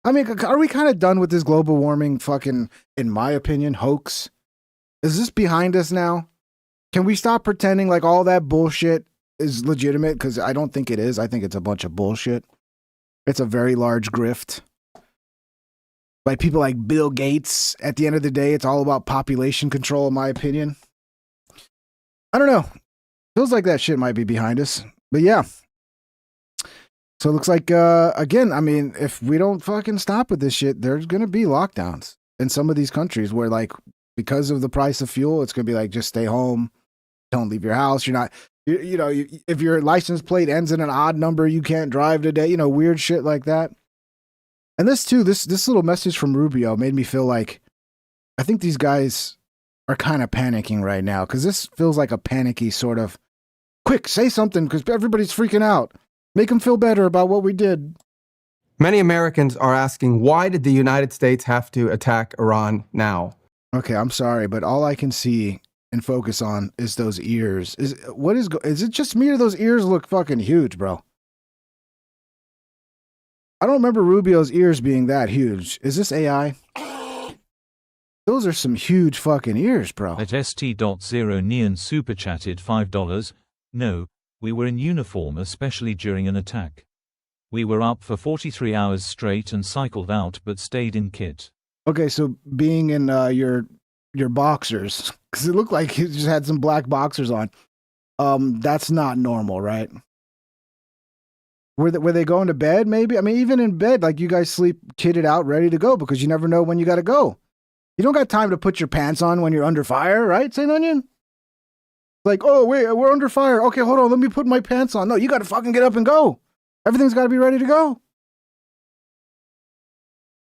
I mean, are we kind of done with this global warming fucking, in my opinion, hoax? Is this behind us now? Can we stop pretending like all that bullshit is legitimate? Because I don't think it is. I think it's a bunch of bullshit. It's a very large grift. Like people like Bill Gates, at the end of the day, it's all about population control, in my opinion. I don't know. Feels like that shit might be behind us. But yeah. So it looks like, again, I mean, if we don't fucking stop with this shit, there's going to be lockdowns in some of these countries where, like, because of the price of fuel, it's going to be like, just stay home. Don't leave your house. You're not, you know, if your license plate ends in an odd number, you can't drive today, you know, weird shit like that. And this too, this little message from Rubio made me feel like, I think these guys are kind of panicking right now, because this feels like a panicky sort of, quick, say something, because everybody's freaking out. Make them feel better about what we did. Many Americans are asking, why did the United States have to attack Iran now? Okay, I'm sorry, but all I can see and focus on is those ears. Is it just me or those ears look fucking huge, bro? I don't remember Rubio's ears being that huge. Is this AI? Those are some huge fucking ears, bro. At ST.0 Neon super chatted $5. No, we were in uniform, especially during an attack. We were up for 43 hours straight and cycled out but stayed in kit. Okay, so being in your boxers, because it looked like you just had some black boxers on, that's not normal, right? Were they going to bed, maybe? I mean, even in bed, like, you guys sleep kitted out, ready to go, because you never know when you got to go. You don't got time to put your pants on when you're under fire, right, St. Onion? Like, oh, wait, we're under fire. Okay, hold on, let me put my pants on. No, you got to fucking get up and go. Everything's got to be ready to go.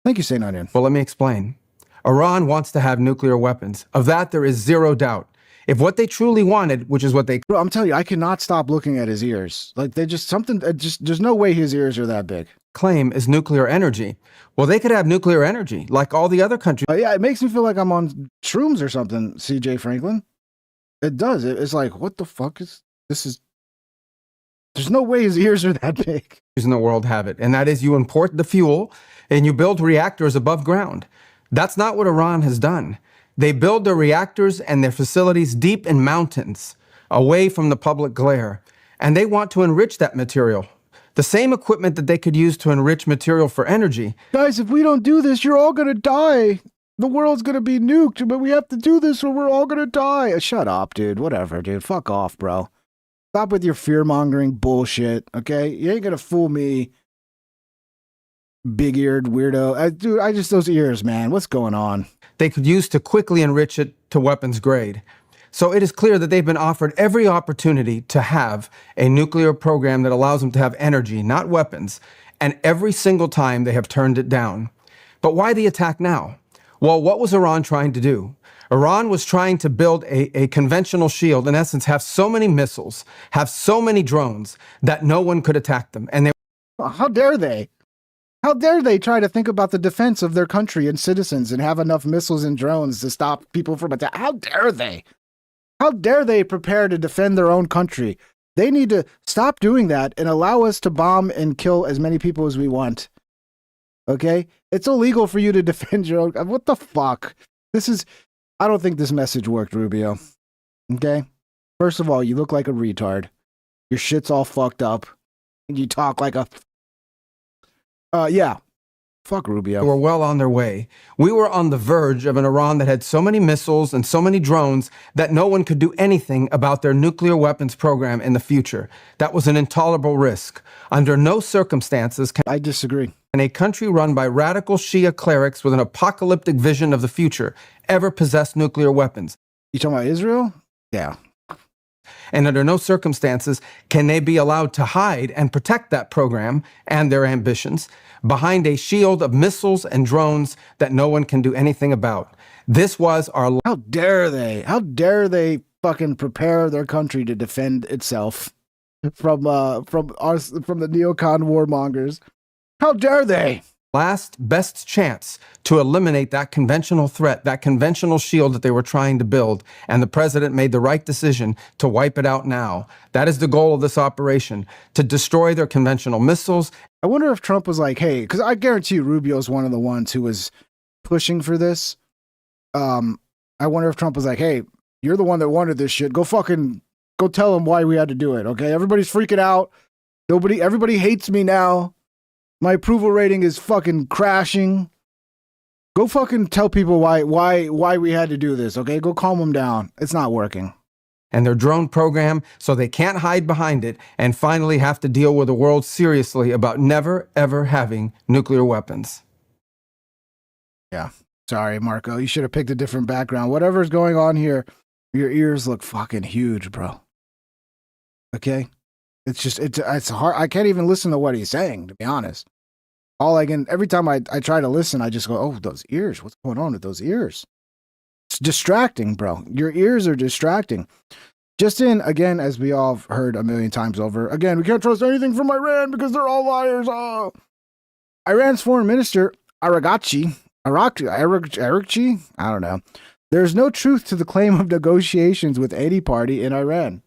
Thank you, St. Onion. Well, let me explain. Iran wants to have nuclear weapons. Of that, there is zero doubt. If what they truly wanted, which is what they... Bro, I'm telling you, I cannot stop looking at his ears. Like, they just something... there's no way his ears are that big. ...claim is nuclear energy. Well, they could have nuclear energy, like all the other countries. Yeah, it makes me feel like I'm on shrooms or something, CJ Franklin. It does. It's like, what the fuck is... This is... There's no way his ears are that big. ...in the world have it, and that is you import the fuel and you build reactors above ground. That's not what Iran has done. They build their reactors and their facilities deep in mountains, away from the public glare, and they want to enrich that material. The same equipment that they could use to enrich material for energy. Guys, if we don't do this, you're all gonna die. The world's gonna be nuked, but we have to do this or we're all gonna die. Shut up, dude. Whatever, dude. Fuck off, bro. Stop with your fear-mongering bullshit, okay? You ain't gonna fool me, big-eared weirdo. Dude, those ears, man. What's going on? They could use to quickly enrich it to weapons grade. So it is clear that they've been offered every opportunity to have a nuclear program that allows them to have energy, not weapons, and every single time they have turned it down. But why the attack now? Well, what was Iran trying to do? Iran was trying to build a conventional shield, in essence, have so many missiles, have so many drones that no one could attack them. And how dare they? How dare they try to think about the defense of their country and citizens and have enough missiles and drones to stop people from attacking? How dare they? How dare they prepare to defend their own country? They need to stop doing that and allow us to bomb and kill as many people as we want. Okay? It's illegal for you to defend your own... What the fuck? I don't think this message worked, Rubio. Okay? First of all, you look like a retard. Your shit's all fucked up. And you talk like a... yeah. Fuck Rubio. Were well on their way. We were on the verge of an Iran that had so many missiles and so many drones that no one could do anything about their nuclear weapons program in the future. That was an intolerable risk. Under no circumstances can... I disagree. ...in a country run by radical Shia clerics with an apocalyptic vision of the future ever possess nuclear weapons. You talking about Israel? Yeah. And under no circumstances can they be allowed to hide and protect that program and their ambitions behind a shield of missiles and drones that no one can do anything about. This was our... How dare they? How dare they fucking prepare their country to defend itself from the neocon warmongers? How dare they? Last best chance to eliminate that conventional threat, that conventional shield that they were trying to build, and the president made the right decision to wipe it out now. That is the goal of this operation, to destroy their conventional missiles. I wonder if Trump was like, hey, because I guarantee you Rubio's one of the ones who was pushing for this. I wonder if Trump was like, hey, you're the one that wanted this shit. Go tell them why we had to do it, okay? Everybody's freaking out. Everybody hates me now. My approval rating is fucking crashing. Go fucking tell people why we had to do this, okay? Go calm them down. It's not working. And their drone program, so they can't hide behind it and finally have to deal with the world seriously about never, ever having nuclear weapons. Yeah. Sorry, Marco. You should have picked a different background. Whatever's going on here, your ears look fucking huge, bro. Okay? It's hard. I can't even listen to what he's saying, to be honest. Every time I try to listen, I just go, oh, those ears. What's going on with those ears? It's distracting, bro. Your ears are distracting. Again, as we all have heard a million times over, again, we can't trust anything from Iran because they're all liars. Oh. Iran's foreign minister, Araghchi, I don't know. There's no truth to the claim of negotiations with any party in Iran.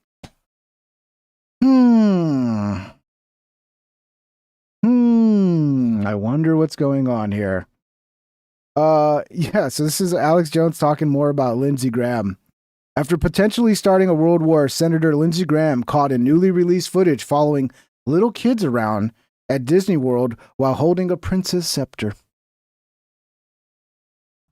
I wonder what's going on here. Yeah, so this is Alex Jones talking more about Lindsey Graham. After potentially starting a world war, Senator Lindsey Graham caught in newly released footage following little kids around at Disney World while holding a princess scepter.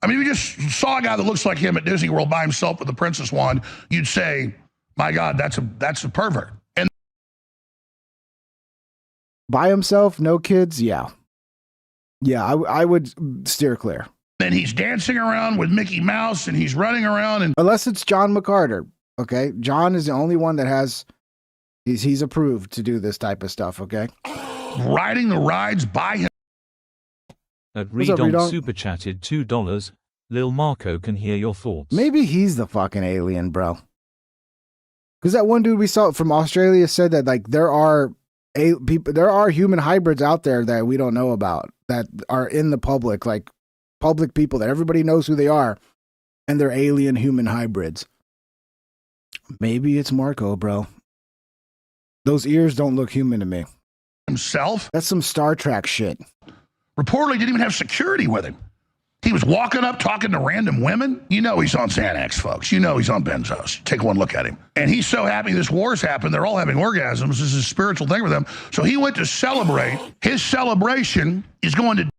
I mean, if you just saw a guy that looks like him at Disney World by himself with a princess wand, you'd say, my God, that's a pervert. And by himself, no kids? Yeah. Yeah, I would steer clear. Then he's dancing around with Mickey Mouse and he's running around. And unless it's John McCarter, okay? John is the only one that has, he's approved to do this type of stuff, okay? Riding the rides by him. At Redon super chatted $2. Lil Marco can hear your thoughts. Maybe he's the fucking alien, bro. Because that one dude we saw from Australia said that like there are human hybrids out there that we don't know about that are in the public, like public people that everybody knows who they are, and they're alien human hybrids. Maybe it's Marco, bro. Those ears don't look human to me. Himself? That's some Star Trek shit. Reportedly didn't even have security with him. He was walking up talking to random women. You know he's on Xanax, folks. You know he's on benzos. Take one look at him. And he's so happy this war's happened. They're all having orgasms. This is a spiritual thing for them. So he went to celebrate. His celebration is going to...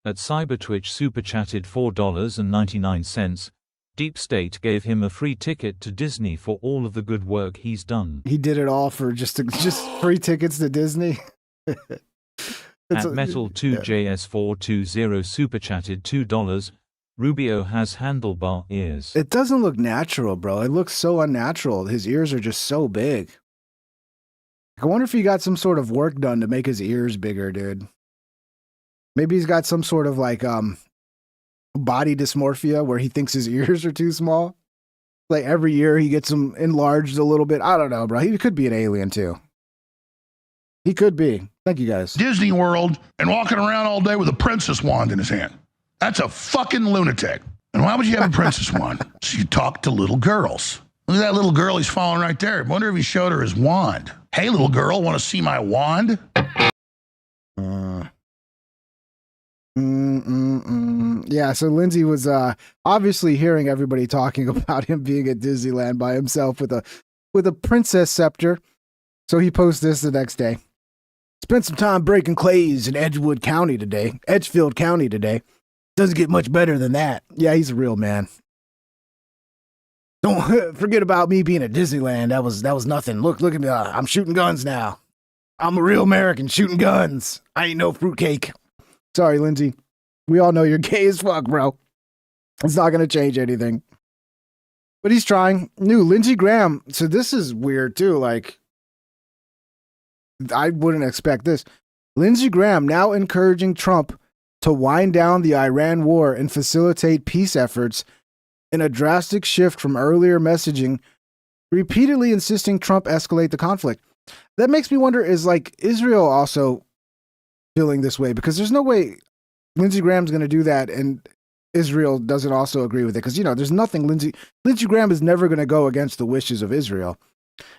At Cybertwitch super chatted $4.99. Deep State gave him a free ticket to Disney for all of the good work he's done. He did it all for just free tickets to Disney. At Metal2JS420 super chatted $2. Rubio has handlebar ears. It doesn't look natural, bro. It looks so unnatural. His ears are just so big. I wonder if he got some sort of work done to make his ears bigger, dude. Maybe he's got some sort of like body dysmorphia where he thinks his ears are too small. Like every year he gets them enlarged a little bit. I don't know, bro. He could be an alien too. He could be. Thank you, guys. Disney World and walking around all day with a princess wand in his hand. That's a fucking lunatic. And why would you have a princess wand? So you talk to little girls. Look at that little girl he's following right there. I wonder if he showed her his wand. Hey, little girl, want to see my wand? Yeah, so Lindsay was obviously hearing everybody talking about him being at Disneyland by himself with a princess scepter. So he posts this the next day. Spent some time breaking clays in Edgefield County today. Doesn't get much better than that. Yeah, he's a real man. Don't forget about me being at Disneyland. That was nothing. Look at me. I'm shooting guns now. I'm a real American shooting guns. I ain't no fruitcake. Sorry, Lindsay. We all know you're gay as fuck, bro. It's not going to change anything. But he's trying. New Lindsey Graham. So this is weird too. Like, I wouldn't expect this. Lindsey Graham now encouraging Trump to wind down the Iran war and facilitate peace efforts in a drastic shift from earlier messaging, repeatedly insisting Trump escalate the conflict. That makes me wonder, is like Israel also feeling this way? Because there's no way Lindsey Graham's going to do that and Israel doesn't also agree with it. Because, you know, there's nothing Lindsey Graham is never going to go against the wishes of Israel.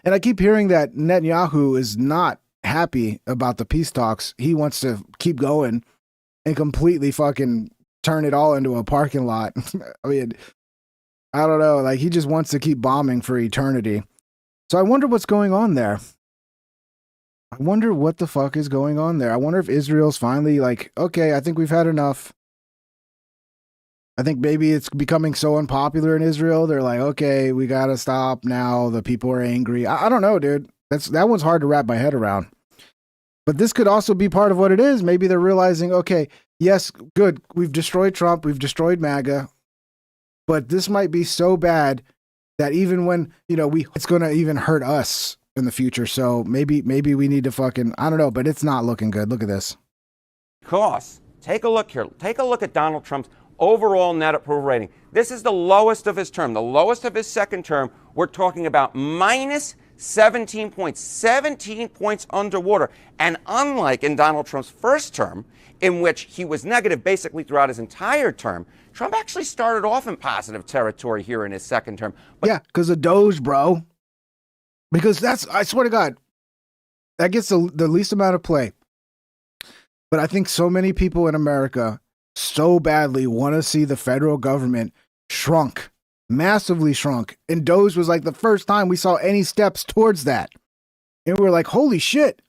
And I keep hearing that Netanyahu is not happy about the peace talks. He wants to keep going and completely fucking turn it all into a parking lot. I mean, I don't know. Like, he just wants to keep bombing for eternity. So I wonder what's going on there. I wonder what the fuck is going on there. I wonder if Israel's finally like, okay, I think we've had enough. I think maybe it's becoming so unpopular in Israel. They're like, okay, we got to stop now. The people are angry. I don't know, dude. That one's hard to wrap my head around. But this could also be part of what it is. Maybe they're realizing, okay, yes, good. We've destroyed Trump. We've destroyed MAGA. But this might be so bad that even when, you know, it's going to even hurt us in the future. So maybe we need to fucking, I don't know, but it's not looking good. Look at this. Because, take a look here. Take a look at Donald Trump's overall net approval rating. This is the lowest of his term, the lowest of his second term. We're talking about minus 17 points, 17 points underwater. And unlike in Donald Trump's first term, in which he was negative basically throughout his entire term, Trump actually started off in positive territory here in his second term. But yeah, because of Doge, bro. Because I swear to God, that gets the least amount of play. But I think so many people in America so badly want to see the federal government shrunk, massively shrunk. And Doge was like the first time we saw any steps towards that. And we were like, holy shit.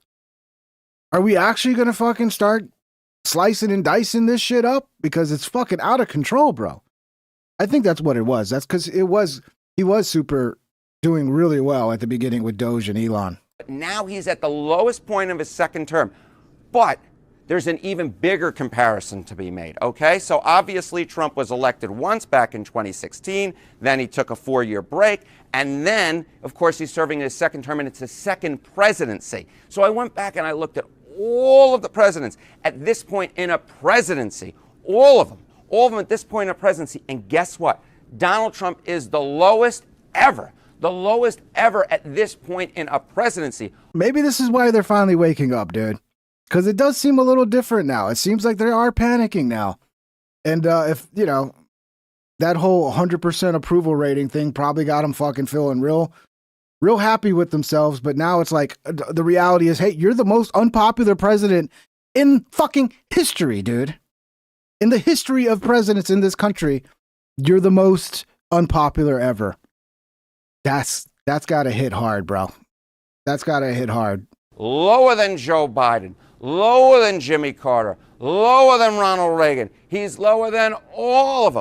Are we actually going to fucking start slicing and dicing this shit up? Because it's fucking out of control, bro. I think that's what it was. That's because he was super doing really well at the beginning with Doge and Elon. Now he's at the lowest point of his second term. But there's an even bigger comparison to be made, okay? So obviously Trump was elected once back in 2016, then he took a 4-year break, and then, of course, he's serving his second term, and it's his second presidency. So I went back and I looked at all of the presidents at this point in a presidency, all of them at this point in a presidency, and guess what? Donald Trump is the lowest ever at this point in a presidency. Maybe this is why they're finally waking up, dude. Because it does seem a little different now. It seems like they are panicking now. And if, you know, that whole 100% approval rating thing probably got them fucking feeling real happy with themselves. But now it's like the reality is, hey, you're the most unpopular president in fucking history, dude. In the history of presidents in this country, you're the most unpopular ever. That's got to hit hard, bro. That's got to hit hard. Lower than Joe Biden, lower than Jimmy Carter, lower than Ronald Reagan. He's lower than all of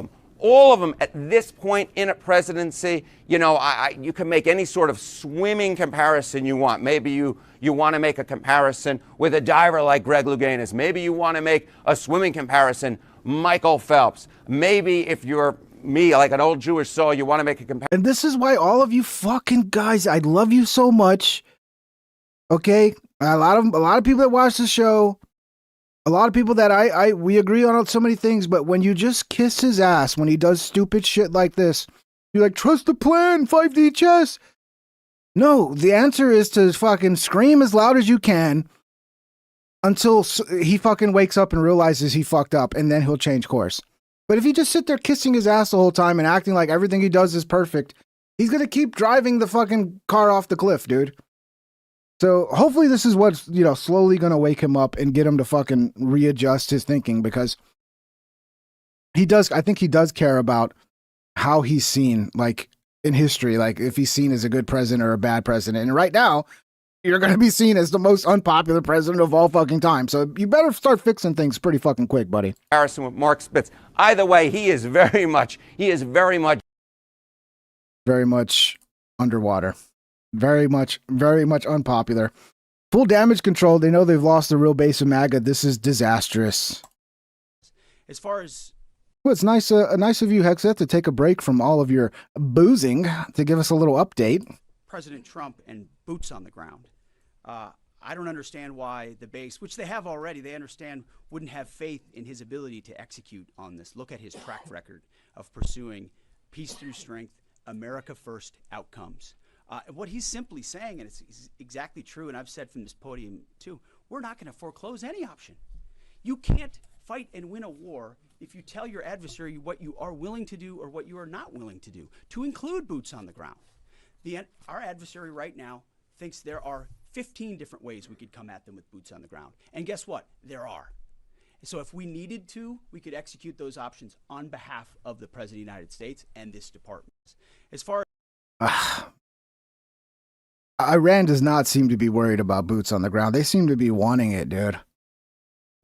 them at this point in a presidency. You know, you can make any sort of swimming comparison you want. Maybe you want to make a comparison with a diver like Greg Louganis. Maybe you want to make a swimming comparison, Michael Phelps. Maybe if you're me, like an old Jewish soul, you want to make a comparison. And this is why all of you fucking guys, I love you so much. Okay, a lot of people that watch the show, a lot of people that we agree on so many things, but when you just kiss his ass when he does stupid shit like this, you're like, trust the plan, 5D chess. No, the answer is to fucking scream as loud as you can until he fucking wakes up and realizes he fucked up, and then he'll change course. But if you just sit there kissing his ass the whole time and acting like everything he does is perfect, he's gonna keep driving the fucking car off the cliff, dude. So hopefully this is what's, you know, slowly going to wake him up and get him to fucking readjust his thinking, because I think he does care about how he's seen, like, in history, like if he's seen as a good president or a bad president. And right now, you're going to be seen as the most unpopular president of all fucking time. So you better start fixing things pretty fucking quick, buddy. Comparison with Mark Spitz. Either way, he is very much underwater. Very much unpopular. Full damage control. They know they've lost the real base of MAGA. This is disastrous. As far as Well, it's nice of you, Hexa, to take a break from all of your boozing to give us a little update. President Trump and boots on the ground. I don't understand why the base, which they have already, they understand, wouldn't have faith in his ability to execute on this. Look at his track record of pursuing peace through strength, America first outcomes. What he's simply saying, and it's exactly true, and I've said from this podium too, we're not going to foreclose any option. You can't fight and win a war if you tell your adversary what you are willing to do or what you are not willing to do, to include boots on the ground. Our adversary right now thinks there are 15 different ways we could come at them with boots on the ground. And guess what? There are. So if we needed to, we could execute those options on behalf of the President of the United States and this department. As far as Iran does not seem to be worried about boots on the ground. They seem to be wanting it, dude.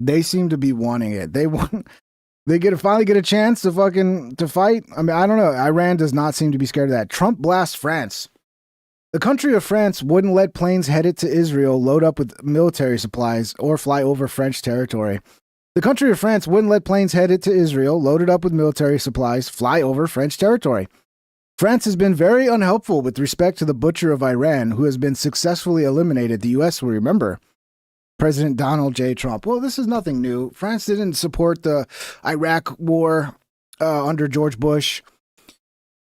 They seem to be wanting it. They want. They finally get a chance to fight. I mean, I don't know. Iran does not seem to be scared of that. Trump blasts France. The country of France wouldn't let planes headed to Israel load up with military supplies or fly over French territory. The country of France wouldn't let planes headed to Israel loaded up with military supplies fly over French territory. France has been very unhelpful with respect to the butcher of Iran, who has been successfully eliminated. The U.S. will remember President Donald J. Trump. Well, this is nothing new. France didn't support the Iraq war under George Bush.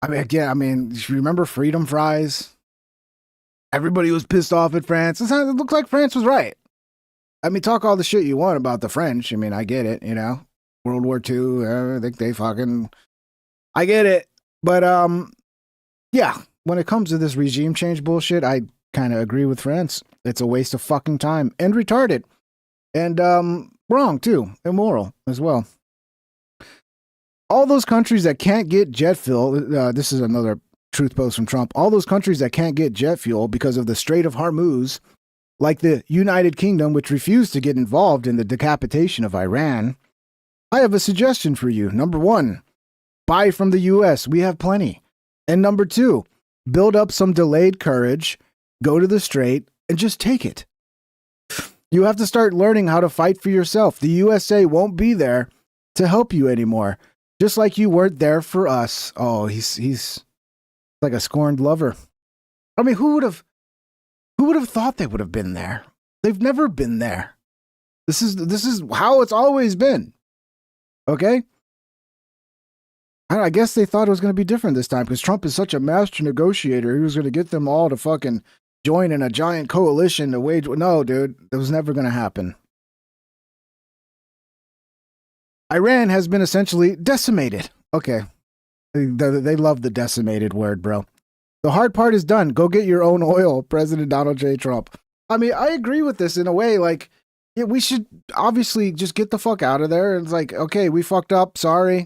I mean, you remember freedom fries? Everybody was pissed off at France. It looks like France was right. I mean, talk all the shit you want about the French. I mean, I get it, you know. World War II, I think I get it. But, yeah, when it comes to this regime change bullshit, I kind of agree with France. It's a waste of fucking time and retarded. And, wrong, too. Immoral as well. All those countries that can't get jet fuel, this is another truth post from Trump. All those countries that can't get jet fuel because of the Strait of Hormuz, like the United Kingdom, which refused to get involved in the decapitation of Iran, I have a suggestion for you. Number 1, buy from the U.S. We have plenty. And number 2, build up some delayed courage, go to the Strait, and just take it. You have to start learning how to fight for yourself. The USA won't be there to help you anymore, just like you weren't there for us. Oh, he's like a scorned lover. I mean, who would have thought they would have been there? They've never been there. This is how it's always been. Okay? I guess they thought it was going to be different this time because Trump is such a master negotiator. He was going to get them all to fucking join in a giant coalition to wage. No, dude, it was never going to happen. Iran has been essentially decimated. Okay. They love the decimated word, bro. The hard part is done. Go get your own oil, President Donald J. Trump. I mean, I agree with this in a way. Like, yeah, we should obviously just get the fuck out of there. It's like, okay, we fucked up. Sorry.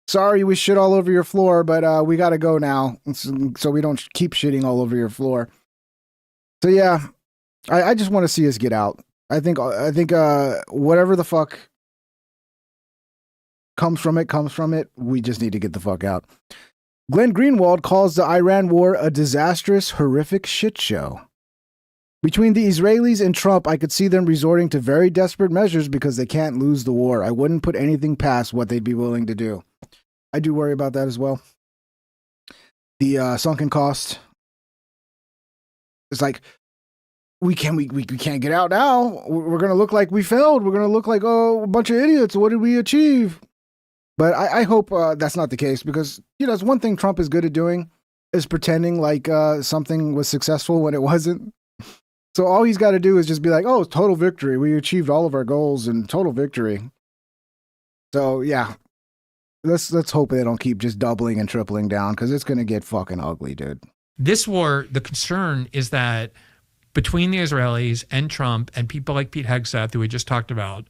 Sorry, we shit all over your floor, but we got to go now so we don't keep shitting all over your floor. So, yeah, I just want to see us get out. I think whatever the fuck comes from it. We just need to get the fuck out. Glenn Greenwald calls the Iran war a disastrous, horrific shit show. Between the Israelis and Trump, I could see them resorting to very desperate measures because they can't lose the war. I wouldn't put anything past what they'd be willing to do. I do worry about that as well. The sunken cost. It's like, we can't get out now. We're going to look like we failed. We're going to look like, a bunch of idiots. What did we achieve? But I hope that's not the case because, it's one thing Trump is good at doing is pretending like something was successful when it wasn't. So all he's got to do is just be like, oh, total victory. We achieved all of our goals and total victory. So, yeah, let's hope they don't keep just doubling and tripling down because it's going to get fucking ugly, dude. This war, the concern is that between the Israelis and Trump and people like Pete Hegseth, who we just talked about,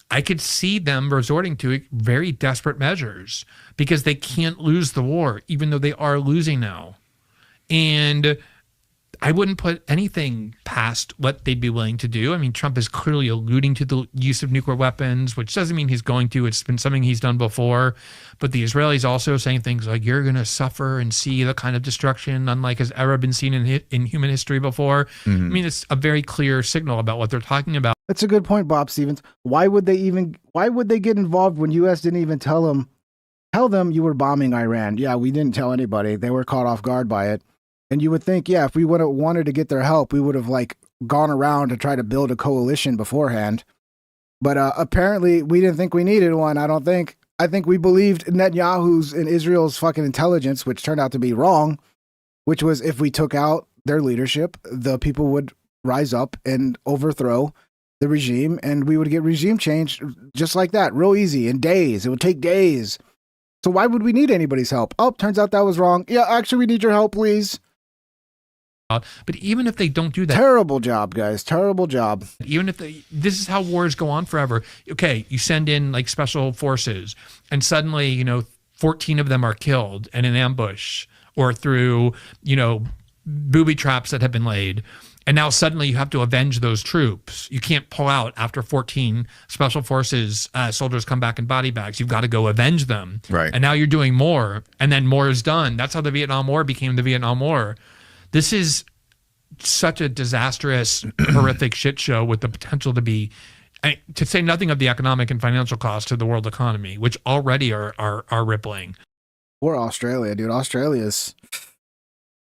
I could see them resorting to very desperate measures because they can't lose the war, even though they are losing now. And I wouldn't put anything past what they'd be willing to do. I mean, Trump is clearly alluding to the use of nuclear weapons, which doesn't mean he's going to. It's been something he's done before. But the Israelis also saying things like, you're going to suffer and see the kind of destruction unlike has ever been seen in human history before. I mean, it's a very clear signal about what they're talking about. That's a good point, Bob Stevens. Why would they get involved when U.S. didn't even tell them you were bombing Iran? Yeah, we didn't tell anybody. They were caught off guard by it. And you would think, yeah, if we would have wanted to get their help, we would have gone around to try to build a coalition beforehand. But apparently we didn't think we needed one. I don't think. I think we believed Netanyahu's and Israel's fucking intelligence, which turned out to be wrong, which was if we took out their leadership, the people would rise up and overthrow the regime and we would get regime change just like that, real easy, in days. It would take days. So why would we need anybody's help? Oh, turns out that was wrong. Yeah, actually, we need your help, please. But even if they don't do that, terrible job, guys. Terrible job. Even if this is how wars go on forever. Okay, you send in special forces, and suddenly 14 of them are killed in an ambush or through booby traps that have been laid. And now suddenly you have to avenge those troops. You can't pull out after 14 special forces soldiers come back in body bags. You've got to go avenge them. Right. And now you're doing more, and then more is done. That's how the Vietnam War became the Vietnam War. This is such a disastrous, horrific shit show with the potential to be, to say nothing of the economic and financial costs to the world economy, which already are rippling. Or Australia, dude. Australia's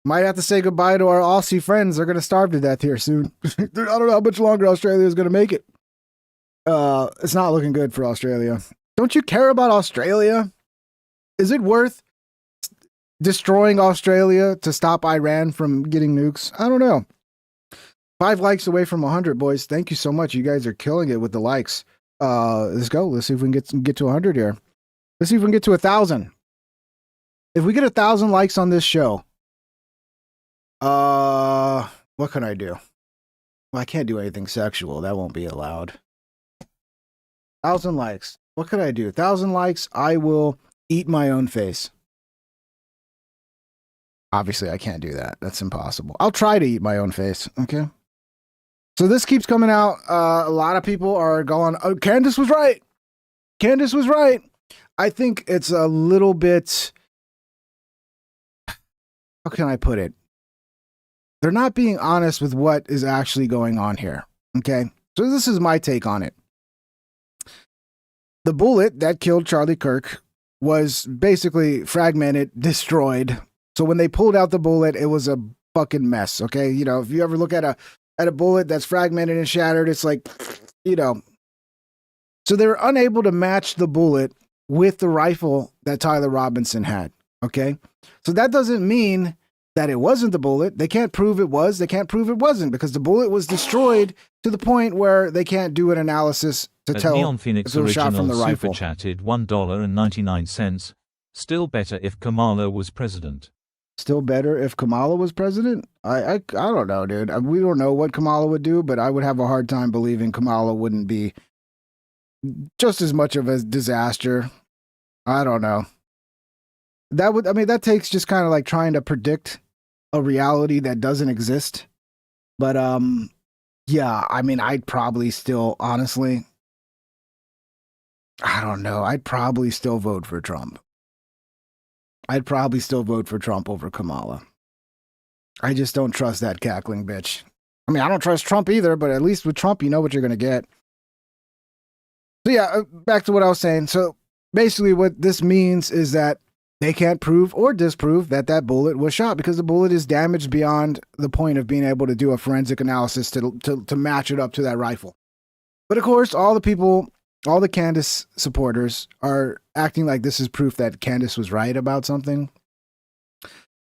might have to say goodbye to our Aussie friends. They're going to starve to death here soon. I don't know how much longer Australia is going to make it. It's not looking good for Australia. Don't you care about Australia? Is it worth destroying Australia to stop Iran from getting nukes? I don't know. 5 likes away from 100, boys. Thank you so much. You guys are killing it with the likes. Let's go. Let's see if we can get to 100 here. Let's see if we can get to 1,000. If we get 1,000 likes on this show, what can I do? Well, I can't do anything sexual. That won't be allowed. 1,000 likes. What could I do? 1,000 likes. I will eat my own face. Obviously, I can't do that. That's impossible. I'll try to eat my own face. Okay. So this keeps coming out. A lot of people are going, oh, Candace was right. Candace was right. I think it's a little bit, how can I put it? They're not being honest with what is actually going on here. Okay. So this is my take on it. The bullet that killed Charlie Kirk was basically fragmented, destroyed. So when they pulled out the bullet, it was a fucking mess. Okay. If you ever look at a bullet that's fragmented and shattered, it's like, So they were unable to match the bullet with the rifle that Tyler Robinson had. Okay. So that doesn't mean that it wasn't the bullet. They can't prove it was. They can't prove it wasn't because the bullet was destroyed to the point where they can't do an analysis to tell Neon Phoenix if it was shot from the Original rifle. super chatted $1.99. Still better if Kamala was president. Still better if Kamala was president? I don't know, dude. We don't know what Kamala would do, but I would have a hard time believing Kamala wouldn't be just as much of a disaster. I don't know. That takes just kind of like trying to predict a reality that doesn't exist. But yeah, I'd probably still, honestly, I don't know. I'd probably still vote for Trump. I'd probably still vote for Trump over Kamala. I just don't trust that cackling bitch. I don't trust Trump either, but at least with Trump, you know what you're going to get. So yeah, back to what I was saying. So basically what this means is that they can't prove or disprove that bullet was shot because the bullet is damaged beyond the point of being able to do a forensic analysis to match it up to that rifle. But of course, all the Candace supporters are acting like this is proof that Candace was right about something.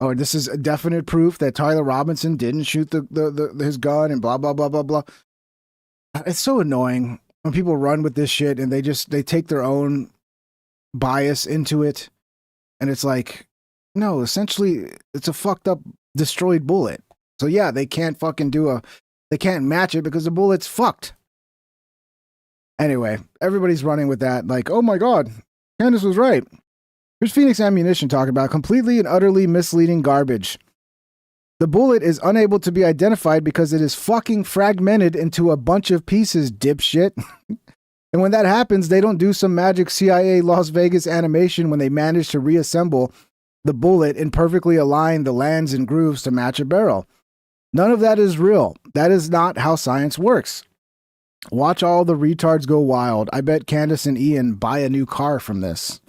Or this is a definite proof that Tyler Robinson didn't shoot his gun and blah, blah, blah, blah, blah. It's so annoying when people run with this shit and they take their own bias into it. And it's like, no, essentially it's a fucked up, destroyed bullet. So yeah, they can't they can't match it because the bullet's fucked. Anyway, everybody's running with that. Like, oh my God, Candace was right. Here's Phoenix Ammunition talking about completely and utterly misleading garbage. The bullet is unable to be identified because it is fucking fragmented into a bunch of pieces, dipshit. And when that happens, they don't do some magic CIA Las Vegas animation when they manage to reassemble the bullet and perfectly align the lands and grooves to match a barrel. None of that is real. That is not how science works. Watch all the retards go wild. I bet Candace and Ian buy a new car from this.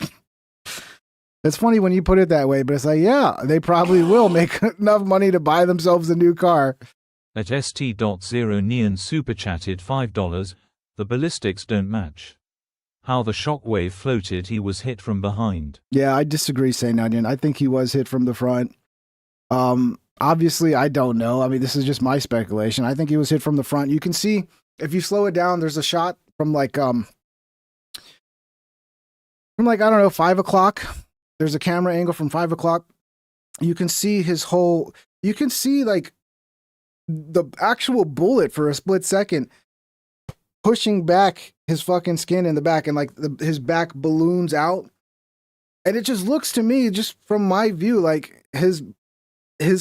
It's funny when you put it that way, but it's like, yeah, they probably will make enough money to buy themselves a new car. At st.0 Neon super chatted $5. The ballistics don't match. How the shockwave floated, he was hit from behind. Yeah, I disagree, Saint Onion. I think he was hit from the front. Obviously, I don't know. I mean, this is just my speculation. I think he was hit from the front. You can see, if you slow it down, there's a shot from like, I don't know, 5 o'clock. There's a camera angle from 5 o'clock. You can see his whole, you can see like the actual bullet for a split second pushing back his fucking skin in the back, and like his back balloons out. And it just looks to me, just from my view, like his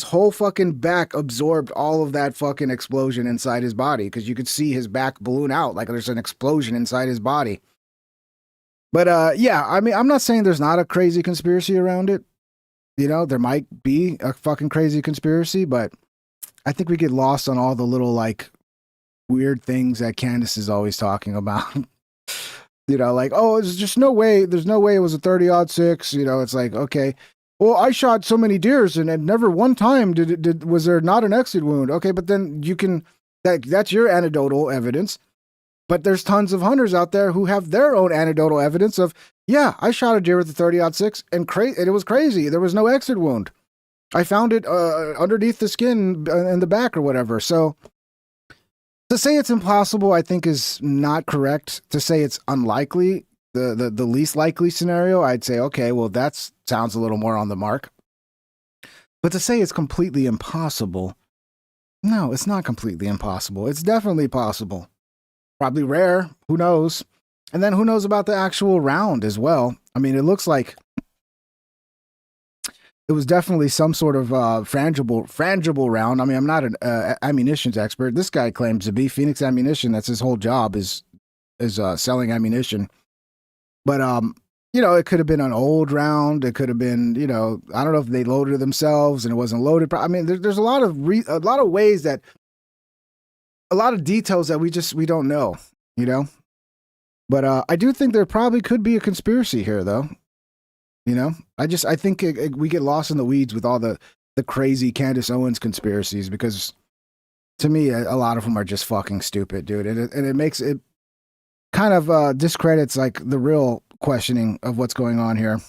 whole fucking back absorbed all of that fucking explosion inside his body, because you could see his back balloon out like there's an explosion inside his body. But yeah, I mean, I'm not saying there's not a crazy conspiracy around it. You know, there might be a fucking crazy conspiracy, but I think we get lost on all the little like weird things that Candace is always talking about. You know, like, oh, there's just no way. There's no way it was a 30-06. You know, it's like, okay, well, I shot so many deers and never one time was there not an exit wound. Okay, but then you can, that's your anecdotal evidence. But there's tons of hunters out there who have their own anecdotal evidence of, yeah, I shot a deer with a 30-06 and it was crazy. There was no exit wound. I found it underneath the skin in the back or whatever. So to say it's impossible, I think, is not correct. To say it's unlikely, the least likely scenario, I'd say, okay, well, that sounds a little more on the mark. But to say it's completely impossible, no, it's not completely impossible. It's definitely possible. Probably rare. Who knows? And then who knows about the actual round as well? I mean, it looks like it was definitely some sort of frangible round. I mean, I'm not an ammunitions expert. This guy claims to be Phoenix Ammunition. That's his whole job, is selling ammunition. But you know, it could have been an old round. It could have been, you know, I don't know if they loaded it themselves and it wasn't loaded. I mean, there's a lot of ways that, a lot of details that we don't know, you know. But I do think there probably could be a conspiracy here, though. You know, I think we get lost in the weeds with all the crazy Candace Owens conspiracies, because to me, a lot of them are just fucking stupid, dude. And it makes it kind of discredits like the real questioning of what's going on here.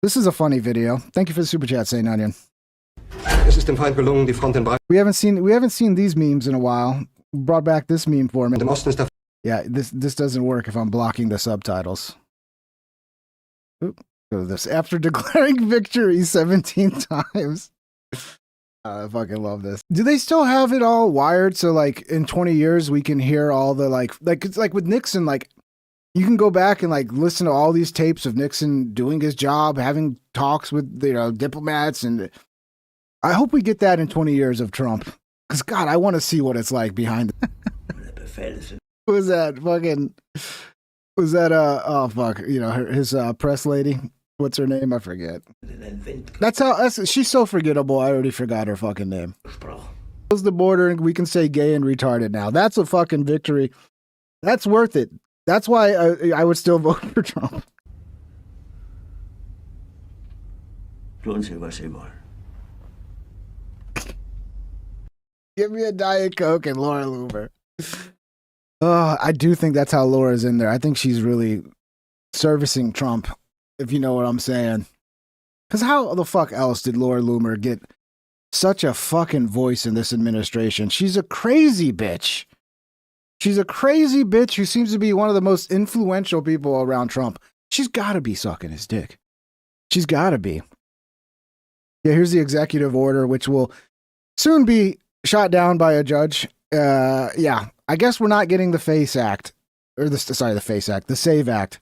This is a funny video. Thank you for the super chat, Saint Onion. We haven't seen these memes in a while. Brought back this meme for me. Yeah, this doesn't work if I'm blocking the subtitles. Oop, go to this. After declaring victory 17 times. I fucking love this. Do they still have it all wired so like in 20 years we can hear all the like it's like with Nixon, like you can go back and like listen to all these tapes of Nixon doing his job, having talks with, you know, diplomats, and I hope we get that in 20 years of Trump. Because, God, I want to see what it's like behind it. Was that fucking... Was that, oh, fuck, you know, his press lady? What's her name? I forget. She's so forgettable, I already forgot her fucking name. Close the border and we can say gay and retarded now. That's a fucking victory. That's worth it. That's why I would still vote for Trump. Give me a Diet Coke and Laura Loomer. I do think that's how Laura's in there. I think she's really servicing Trump, if you know what I'm saying. Because how the fuck else did Laura Loomer get such a fucking voice in this administration? She's a crazy bitch. She's a crazy bitch who seems to be one of the most influential people around Trump. She's got to be sucking his dick. She's got to be. Yeah, here's the executive order, which will soon be shot down by a judge. Yeah, I guess we're not getting the FACE Act, or the SAVE Act.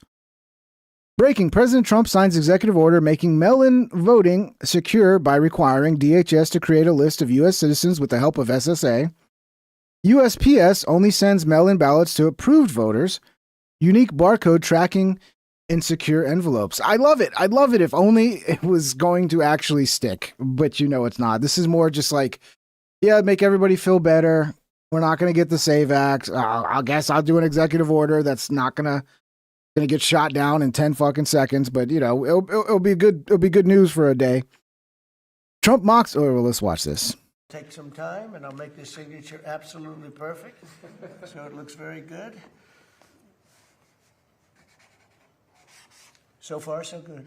Breaking. President Trump signs executive order making mail-in voting secure by requiring DHS to create a list of U.S. citizens with the help of SSA. USPS only sends mail-in ballots to approved voters. Unique barcode tracking in secure envelopes. I love it. I'd love it if only it was going to actually stick, but you know it's not. This is more just like, yeah, make everybody feel better. We're not going to get the SAVE Act. I guess I'll do an executive order that's not gonna get shot down in 10 fucking seconds, but you know, it'll be good. It'll be good news for a day. Trump mocks. Oh, well, let's watch this. Take some time, and I'll make the signature absolutely perfect, so it looks very good. So far, so good.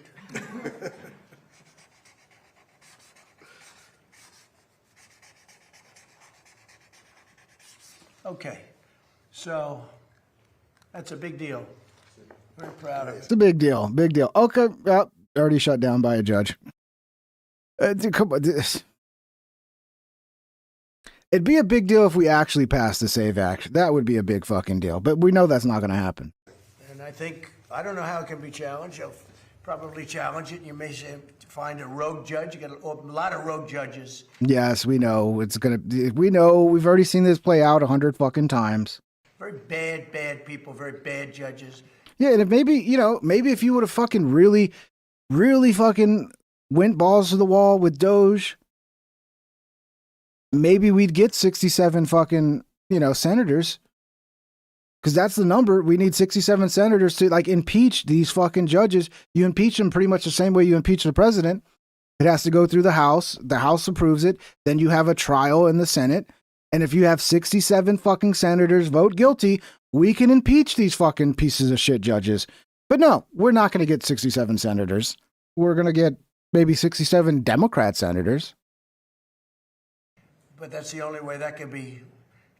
Okay, so that's a big deal. Very proud of it. It's a big deal. Big deal. Okay, already shut down by a judge. Come on, it'd be a big deal if we actually passed the SAVE Act. That would be a big fucking deal. But we know that's not going to happen. And I don't know how it can be challenged. You'll probably challenge it. You may say, find a rogue judge. You get a lot of rogue judges. Yes, we know it's gonna. We know we've already seen this play out 100 fucking times. Very bad people. Very bad judges. Yeah, and if maybe if you would have fucking really fucking went balls to the wall with Doge, maybe we'd get 67 fucking senators. Because that's the number. We need 67 senators to impeach these fucking judges. You impeach them pretty much the same way you impeach the president. It has to go through the House. The House approves it. Then you have a trial in the Senate. And if you have 67 fucking senators vote guilty, we can impeach these fucking pieces of shit judges. But no, we're not going to get 67 senators. We're going to get maybe 67 Democrat senators. But that's the only way that can be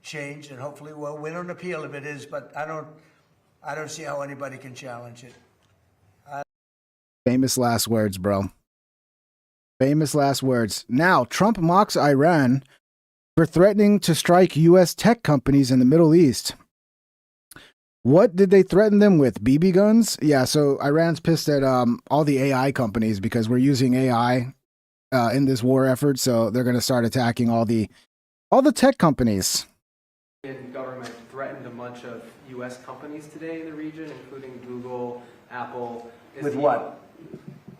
changed, and hopefully we'll win an appeal if it is, but I don't see how anybody can challenge it. Famous last words, bro. Famous last words. Now, Trump mocks Iran for threatening to strike U.S. tech companies in the Middle East. What did they threaten them with? BB guns? Yeah, so Iran's pissed at all the AI companies because we're using AI in this war effort, so they're going to start attacking all the tech companies. Government threatened a bunch of U.S. companies today in the region, including Google, Apple. With what?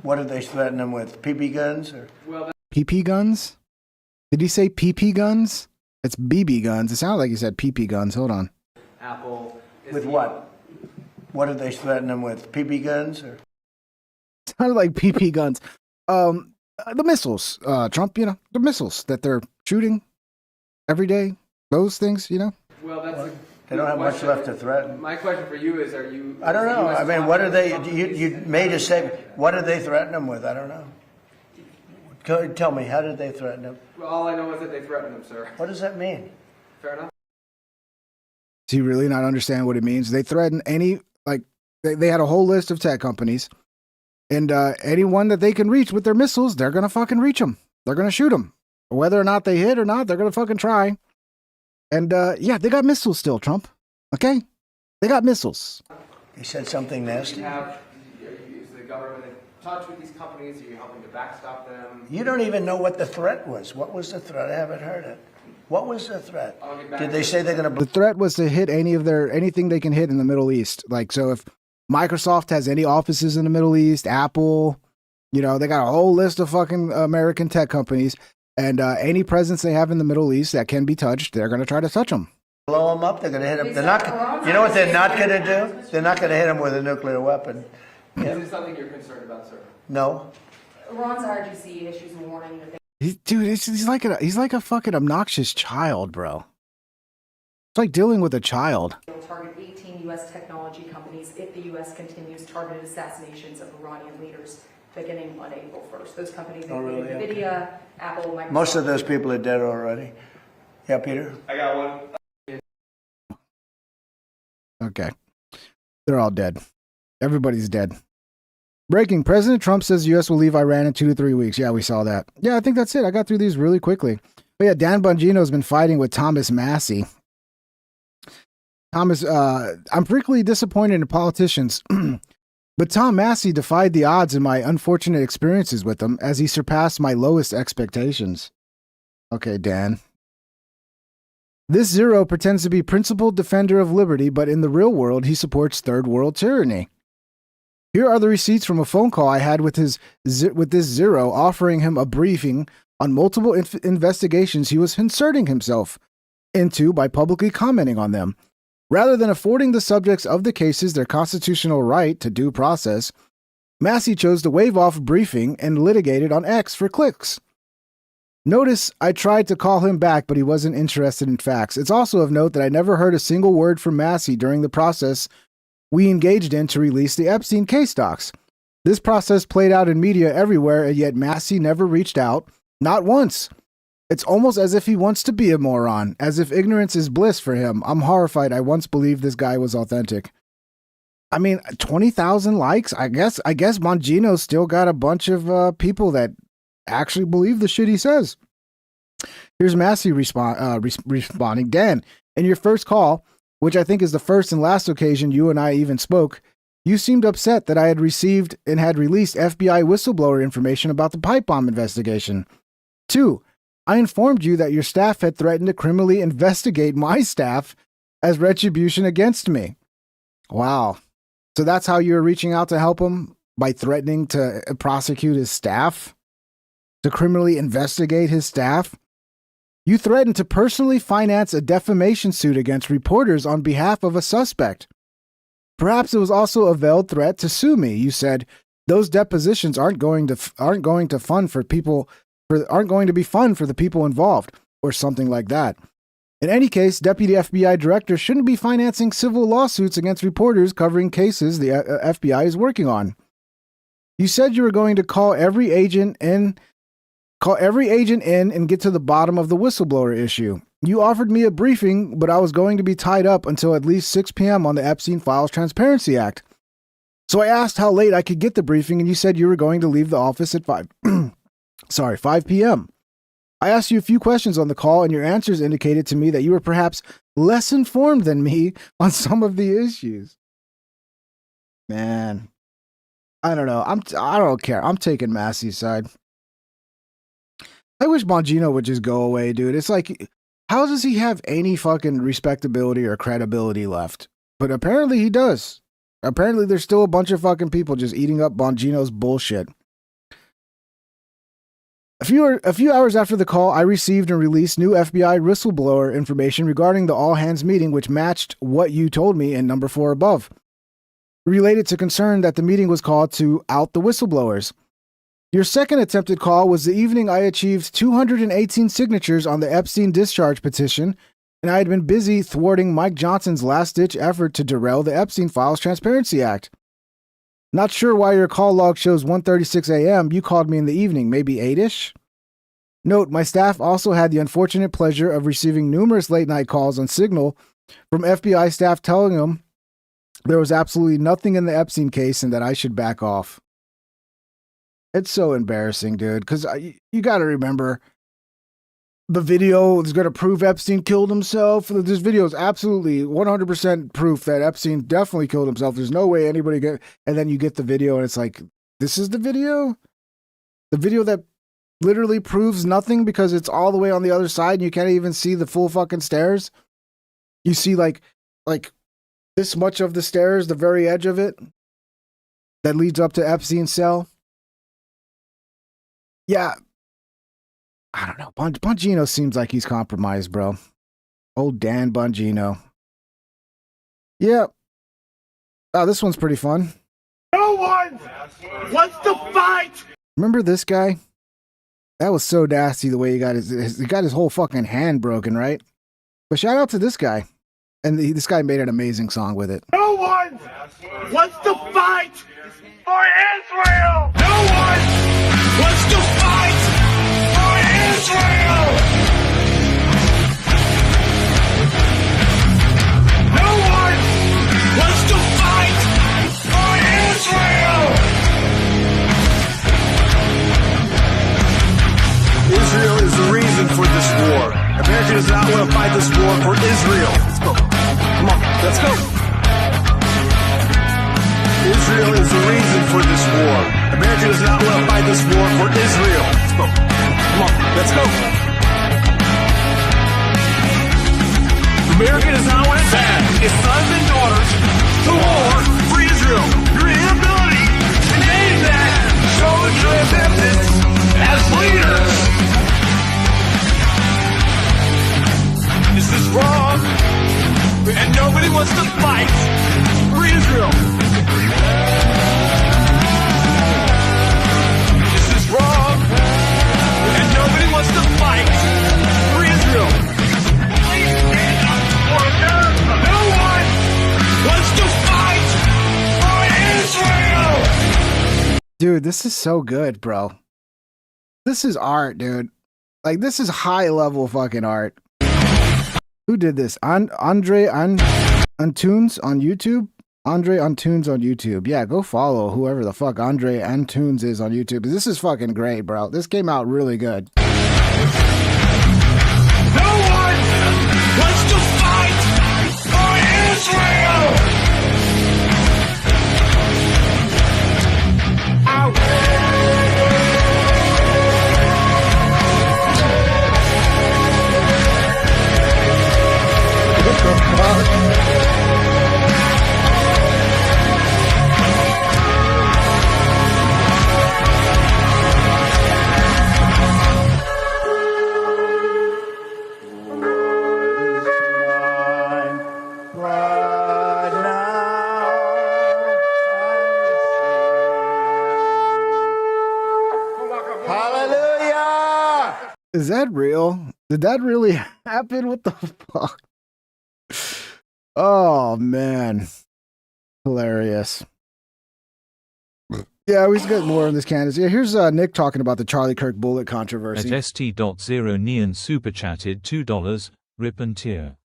What did they threaten them with? PP guns? Or? Well, PP guns? Did he say PP guns? It's BB guns. It sounded like he said PP guns. Hold on. Apple. With what? What did they threaten them with? PP guns? Or? It sounded like PP guns. The missiles, Trump, the missiles that they're shooting every day. Those things, Well, that's they don't have much left to threaten. My question for you is, are you? I don't know. I mean, what are they? You made a statement. What did they threaten them with? I don't know. Tell me, how did they threaten them? Well, all I know is that they threatened them, sir. What does that mean? Fair enough. Do you really not understand what it means? They threaten they had a whole list of tech companies, and anyone that they can reach with their missiles, they're gonna fucking reach them. They're gonna shoot them, whether or not they hit or not. They're gonna fucking try. And yeah, they got missiles still, Trump. Okay, they got missiles. They said something nasty. Is the government in touch with these companies? Are you helping to backstop them? You don't even know what the threat was. What was the threat? I haven't heard it. What was the threat? Did they say they're going to? The threat was to hit anything they can hit in the Middle East. So if Microsoft has any offices in the Middle East, Apple, they got a whole list of fucking American tech companies. And any presence they have in the Middle East that can be touched, they're going to try to touch them. Blow them up. They're going to hit them. They're not. You know what they're not going to do? They're not going to hit them with a nuclear weapon. Is this something you're concerned about, sir? No. Iran's RGC issues a warning that He's like a fucking obnoxious child, bro. It's like dealing with a child. they'll target 18 U.S. technology companies if the U.S. continues targeted assassinations of Iranian leaders beginning on April 1st. Those companies include NVIDIA, Apple, Microsoft. Most of those people are dead already. Yeah, Peter? I got one. Okay. They're all dead. Everybody's dead. Breaking. President Trump says U.S. will leave Iran in 2 to 3 weeks. Yeah, we saw that. Yeah, I think that's it. I got through these really quickly. But yeah, Dan Bongino's been fighting with Thomas Massie. I'm frequently disappointed in politicians But Tom Massey defied the odds in my unfortunate experiences with him as he surpassed my lowest expectations. Okay, Dan. This Zero pretends to be principled defender of liberty, but in the real world, he supports third world tyranny. Here are the receipts from a phone call I had with this Zero, offering him a briefing on multiple investigations he was inserting himself into by publicly commenting on them. Rather than affording the subjects of the cases their constitutional right to due process, Massey chose to waive off briefing and litigated on X for clicks. Notice I tried to call him back, but he wasn't interested in facts. It's also of note that I never heard a single word from Massey during the process we engaged in to release the Epstein case docs. This process played out in media everywhere, and yet Massey never reached out, not once. It's almost as if he wants to be a moron, as if ignorance is bliss for him. I'm horrified. I once believed this guy was authentic. I mean, 20,000 likes? I guess Bongino's still got a bunch of people that actually believe the shit he says. Here's Massey responding. Dan, in your first call, which I think is the first and last occasion you and I even spoke, you seemed upset that I had received and had released FBI whistleblower information about the pipe bomb investigation. 2. I informed you that your staff had threatened to criminally investigate my staff as retribution against me. Wow. So that's how you were reaching out to help him? By threatening to prosecute his staff? To criminally investigate his staff? You threatened to personally finance a defamation suit against reporters on behalf of a suspect. Perhaps it was also a veiled threat to sue me. You said those depositions aren't going to be fun for the people involved, or something like that. In any case, Deputy FBI Director shouldn't be financing civil lawsuits against reporters covering cases the FBI is working on. You said you were going to call every agent in and get to the bottom of the whistleblower issue. You offered me a briefing, but I was going to be tied up until at least 6 p.m. on the Epstein Files Transparency Act. So I asked how late I could get the briefing, and you said you were going to leave the office at 5 p.m. I asked you a few questions on the call, and your answers indicated to me that you were perhaps less informed than me on some of the issues. Man, I don't know. I don't care. I'm taking Massey's side. I wish Bongino would just go away, dude. It's like, how does he have any fucking respectability or credibility left? But apparently he does. Apparently there's still a bunch of fucking people just eating up Bongino's bullshit. A few hours after the call, I received and released new FBI whistleblower information regarding the all-hands meeting, which matched what you told me in number 4 above. Related to concern that the meeting was called to out the whistleblowers. Your second attempted call was the evening I achieved 218 signatures on the Epstein discharge petition, and I had been busy thwarting Mike Johnson's last-ditch effort to derail the Epstein Files Transparency Act. Not sure why your call log shows 1:36 a.m. You called me in the evening, maybe 8-ish? Note, my staff also had the unfortunate pleasure of receiving numerous late-night calls on Signal from FBI staff telling them there was absolutely nothing in the Epstein case and that I should back off. It's so embarrassing, dude, because you got to remember, the video is going to prove Epstein killed himself. This video is absolutely 100% proof that Epstein definitely killed himself. There's no way anybody get, and then you get the video and it's like, this is the video? The video that literally proves nothing because it's all the way on the other side and you can't even see the full fucking stairs. You see like this much of the stairs, the very edge of it that leads up to Epstein's cell. Yeah. I don't know. Bongino seems like he's compromised, bro. Old Dan Bongino. Yeah. Oh, this one's pretty fun. No one wants to fight! Remember this guy? That was so nasty the way he got his whole fucking hand broken, right? But shout out to this guy. And this guy made an amazing song with it. No one wants to fight for Israel! No one wants to fight for Israel! No one wants to fight for Israel! Israel is the reason for this war. America does not want to fight this war for Israel. Let's go. Come on, let's go. Israel is the reason for this war. America does not want to fight this war for Israel. Let's go. Come on, let's go. America does not want to send its sons and daughters to war for Israel. Your inability to name that shows your impotence as leaders. This is wrong, and nobody wants to fight for Israel. This is wrong, and nobody wants to fight for Israel. Please stand up for America. No one wants to fight for Israel. Dude, this is so good, bro. This is art, dude. Like, this is high level fucking art. Who did this? Andre Antunes on YouTube? Andre Antunes on YouTube. Yeah, go follow whoever the fuck Andre Antunes is on YouTube. This is fucking great, bro. This came out really good. No one wants to fight for Israel. Hallelujah! Is that real? Did that really happen? What the fuck? Oh, man. Hilarious. Yeah, we should get more on this candidacy. Yeah, here's Nick talking about the Charlie Kirk bullet controversy. At ST.0 Neon super chatted $2. Rip and tear.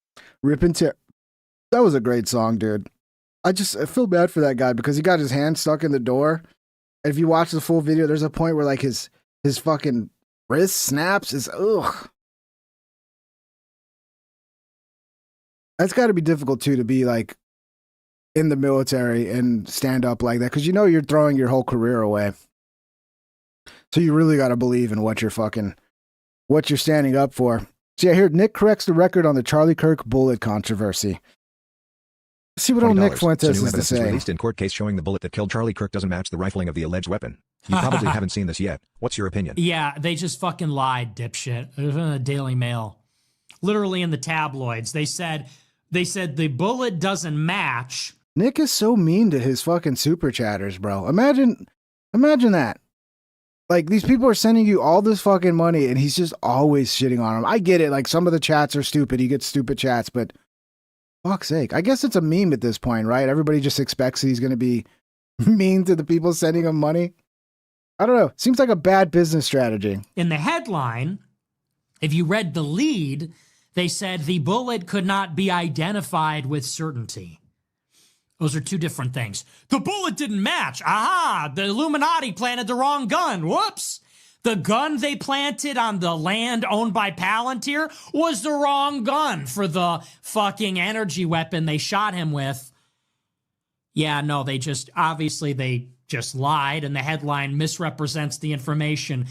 Rip and tear. That was a great song, dude. I feel bad for that guy because he got his hand stuck in the door. And if you watch the full video, there's a point where like his fucking wrist snaps. Ugh. That's got to be difficult too, to be like in the military and stand up like that, because you know you're throwing your whole career away. So you really got to believe in what you're standing up for. So yeah, here Nick corrects the record on the Charlie Kirk bullet controversy. Let's see what old Nick Fuentes new has to evidence say. released in court case showing the bullet that killed Charlie Kirk doesn't match the rifling of the alleged weapon. You probably haven't seen this yet. What's your opinion? Yeah, they just fucking lied, dipshit. It was in the Daily Mail. Literally in the tabloids. They said the bullet doesn't match. Nick is so mean to his fucking super chatters, bro. Imagine that. Like, these people are sending you all this fucking money and he's just always shitting on them. I get it. Like, some of the chats are stupid. He gets stupid chats, but fuck's sake. I guess it's a meme at this point, right? Everybody just expects he's going to be mean to the people sending him money. I don't know. Seems like a bad business strategy. In the headline, if you read the lead, they said the bullet could not be identified with certainty. Those are two different things. The bullet didn't match. Aha! The Illuminati planted the wrong gun. Whoops! The gun they planted on the land owned by Palantir was the wrong gun for the fucking energy weapon they shot him with. Yeah, no, they just lied, and the headline misrepresents the information.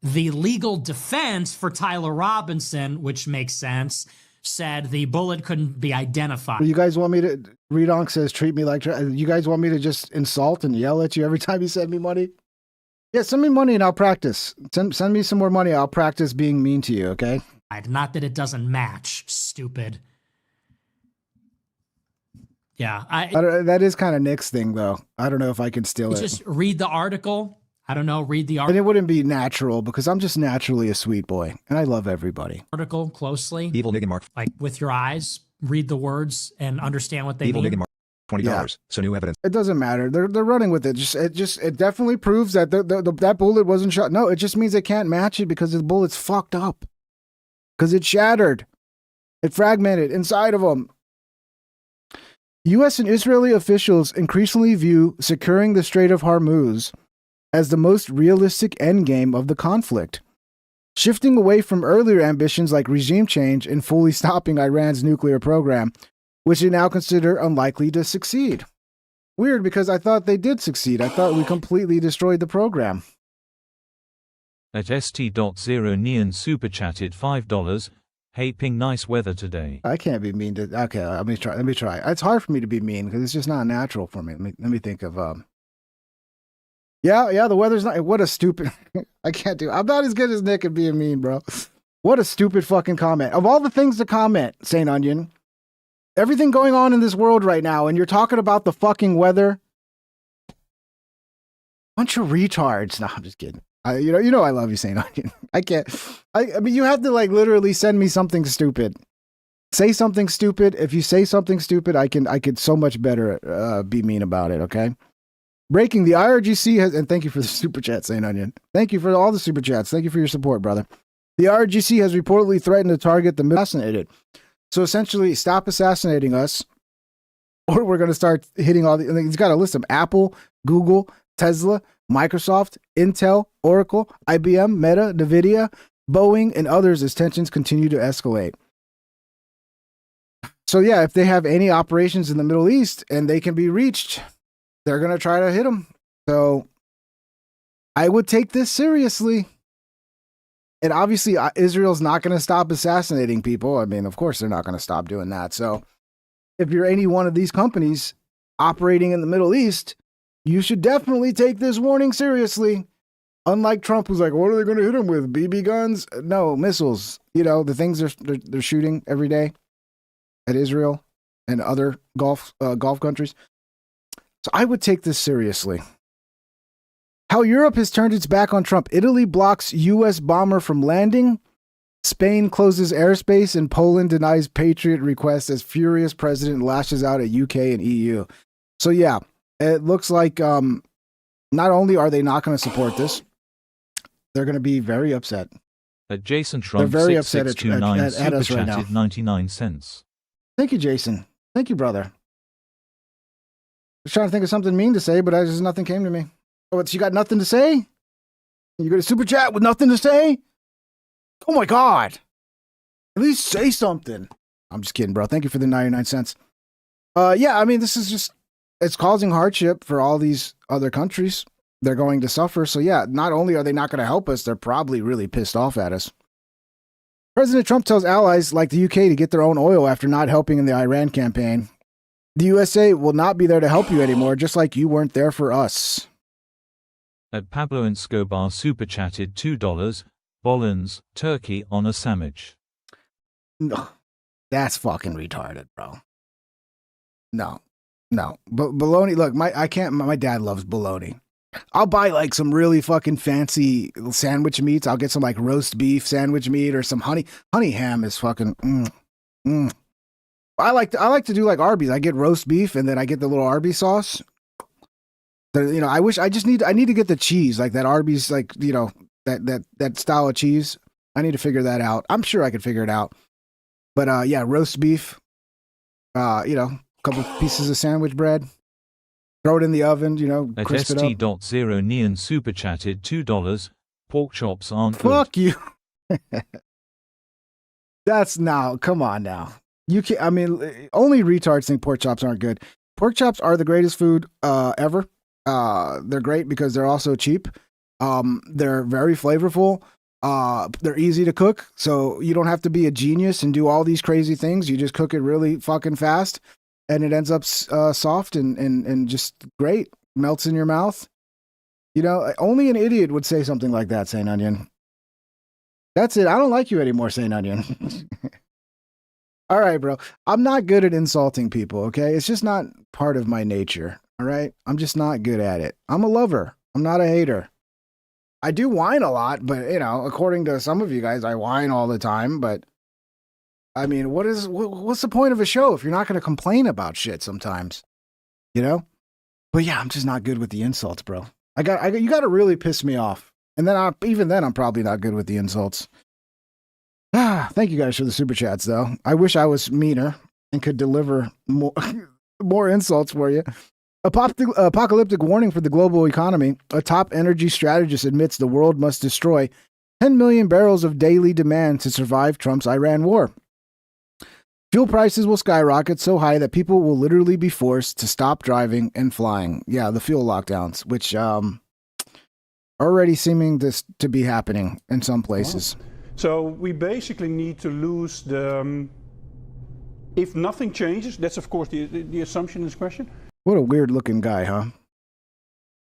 The legal defense for Tyler Robinson, which makes sense, said the bullet couldn't be identified. You guys want me to, Redonk says, treat me like, you guys want me to just insult and yell at you every time you send me money? Yeah, send me money and I'll practice. Send me some more money. I'll practice being mean to you, okay? Not that it doesn't match, stupid. Yeah. That is kind of Nick's thing, though. I don't know if I can steal it. Just read the article. I don't know, read the article. And it wouldn't be natural because I'm just naturally a sweet boy and I love everybody. Article closely. Evil nigga mark. Like with your eyes, read the words and understand what they Evil mean. nigga mark. $20. Yeah. So new evidence. It doesn't matter. They're running with it. It definitely proves that that bullet wasn't shot. No, it just means they can't match it because the bullet's fucked up. Because it shattered. It fragmented inside of them. U.S. and Israeli officials increasingly view securing the Strait of Hormuz as the most realistic endgame of the conflict, shifting away from earlier ambitions like regime change and fully stopping Iran's nuclear program, which they now consider unlikely to succeed. Weird, because I thought they did succeed. I thought we completely destroyed the program. At st.0 Neon super chatted $5. Hey, ping, nice weather today. I can't be mean to. Okay, let me try. It's hard for me to be mean because it's just not natural for me. Let me think of. Yeah, the weather's not. What a stupid. I can't do. I'm not as good as Nick at being mean, bro. What a stupid fucking comment. Of all the things to comment, Saint Onion, everything going on in this world right now, and you're talking about the fucking weather. Bunch of retards. No, I'm just kidding. You know, I love you, Saint Onion. I can't. I mean, you have to like literally send me something stupid. Say something stupid. If you say something stupid, I could so much better be mean about it. Okay. Breaking, the IRGC has, and thank you for the super chat, Saint Onion. Thank you for all the super chats. Thank you for your support, brother. The IRGC has reportedly threatened to target the assassinated. So essentially, stop assassinating us, or we're going to start hitting all the. He's got a list of Apple, Google, Tesla, Microsoft, Intel, Oracle, IBM, Meta, NVIDIA, Boeing, and others as tensions continue to escalate. So yeah, if they have any operations in the Middle East and they can be reached, they're going to try to hit them. So I would take this seriously. And obviously, Israel's not going to stop assassinating people. I mean, of course, they're not going to stop doing that. So if you're any one of these companies operating in the Middle East, you should definitely take this warning seriously. Unlike Trump, who's like, what are they going to hit them with? BB guns? No, missiles. You know, the things they're shooting every day at Israel and other Gulf countries. So I would take this seriously. How Europe has turned its back on Trump. Italy blocks U.S. bomber from landing. Spain closes airspace, and Poland denies Patriot request as furious president lashes out at UK and EU. So yeah, it looks like not only are they not going to support this, they're going to be very upset. At Jason Trump, they're very upset at us right now. 99 cents. Thank you, Jason. Thank you, brother. I was trying to think of something mean to say, but just nothing came to me. Oh, you got nothing to say? You got a super chat with nothing to say? Oh my God. At least say something. I'm just kidding, bro. Thank you for the 99 cents. Yeah, I mean, this is just, it's causing hardship for all these other countries. They're going to suffer. So yeah, not only are they not going to help us, they're probably really pissed off at us. President Trump tells allies like the UK to get their own oil after not helping in the Iran campaign. The USA will not be there to help you anymore, just like you weren't there for us. At Pablo Escobar super chatted $2. Bolins, turkey on a sandwich. No, that's fucking retarded, bro. No. But bologna, look, my dad loves bologna. I'll buy like some really fucking fancy sandwich meats. I'll get some like roast beef sandwich meat or some honey ham is fucking. I like to do like Arby's. I get roast beef and then I get the little Arby's sauce. You know, I need to get the cheese, like that Arby's, like, you know, that style of cheese. I need to figure that out. I'm sure I could figure it out. But yeah, roast beef, you know, a couple pieces of sandwich bread, throw it in the oven, you know, crisp it up. St.0 Neon super chatted $2. Pork chops aren't good. Fuck you. That's now, come on now. You can't, I mean, only retards think pork chops aren't good. Pork chops are the greatest food ever. They're great because they're also cheap. They're very flavorful. They're easy to cook, so you don't have to be a genius and do all these crazy things. You just cook it really fucking fast, and it ends up soft and just great. Melts in your mouth. You know, only an idiot would say something like that, Saint Onion. That's it. I don't like you anymore, Saint Onion. All right, bro. I'm not good at insulting people, okay? It's just not part of my nature, all right? I'm just not good at it. I'm a lover. I'm not a hater. I do whine a lot, but, you know, according to some of you guys, I whine all the time, but, I mean, what's the point of a show if you're not going to complain about shit sometimes, you know? But yeah, I'm just not good with the insults, bro. You got to really piss me off. And then even then, I'm probably not good with the insults. Thank you guys for the super chats, though. I wish I was meaner and could deliver more insults for you. Apocalyptic warning for the global economy. A top energy strategist admits the world must destroy 10 million barrels of daily demand to survive Trump's Iran war. Fuel prices will skyrocket so high that people will literally be forced to stop driving and flying. Yeah, the fuel lockdowns, which already seeming to be happening in some places. So we basically need to lose the... if nothing changes, that's of course the assumption in this question. What a weird looking guy, huh?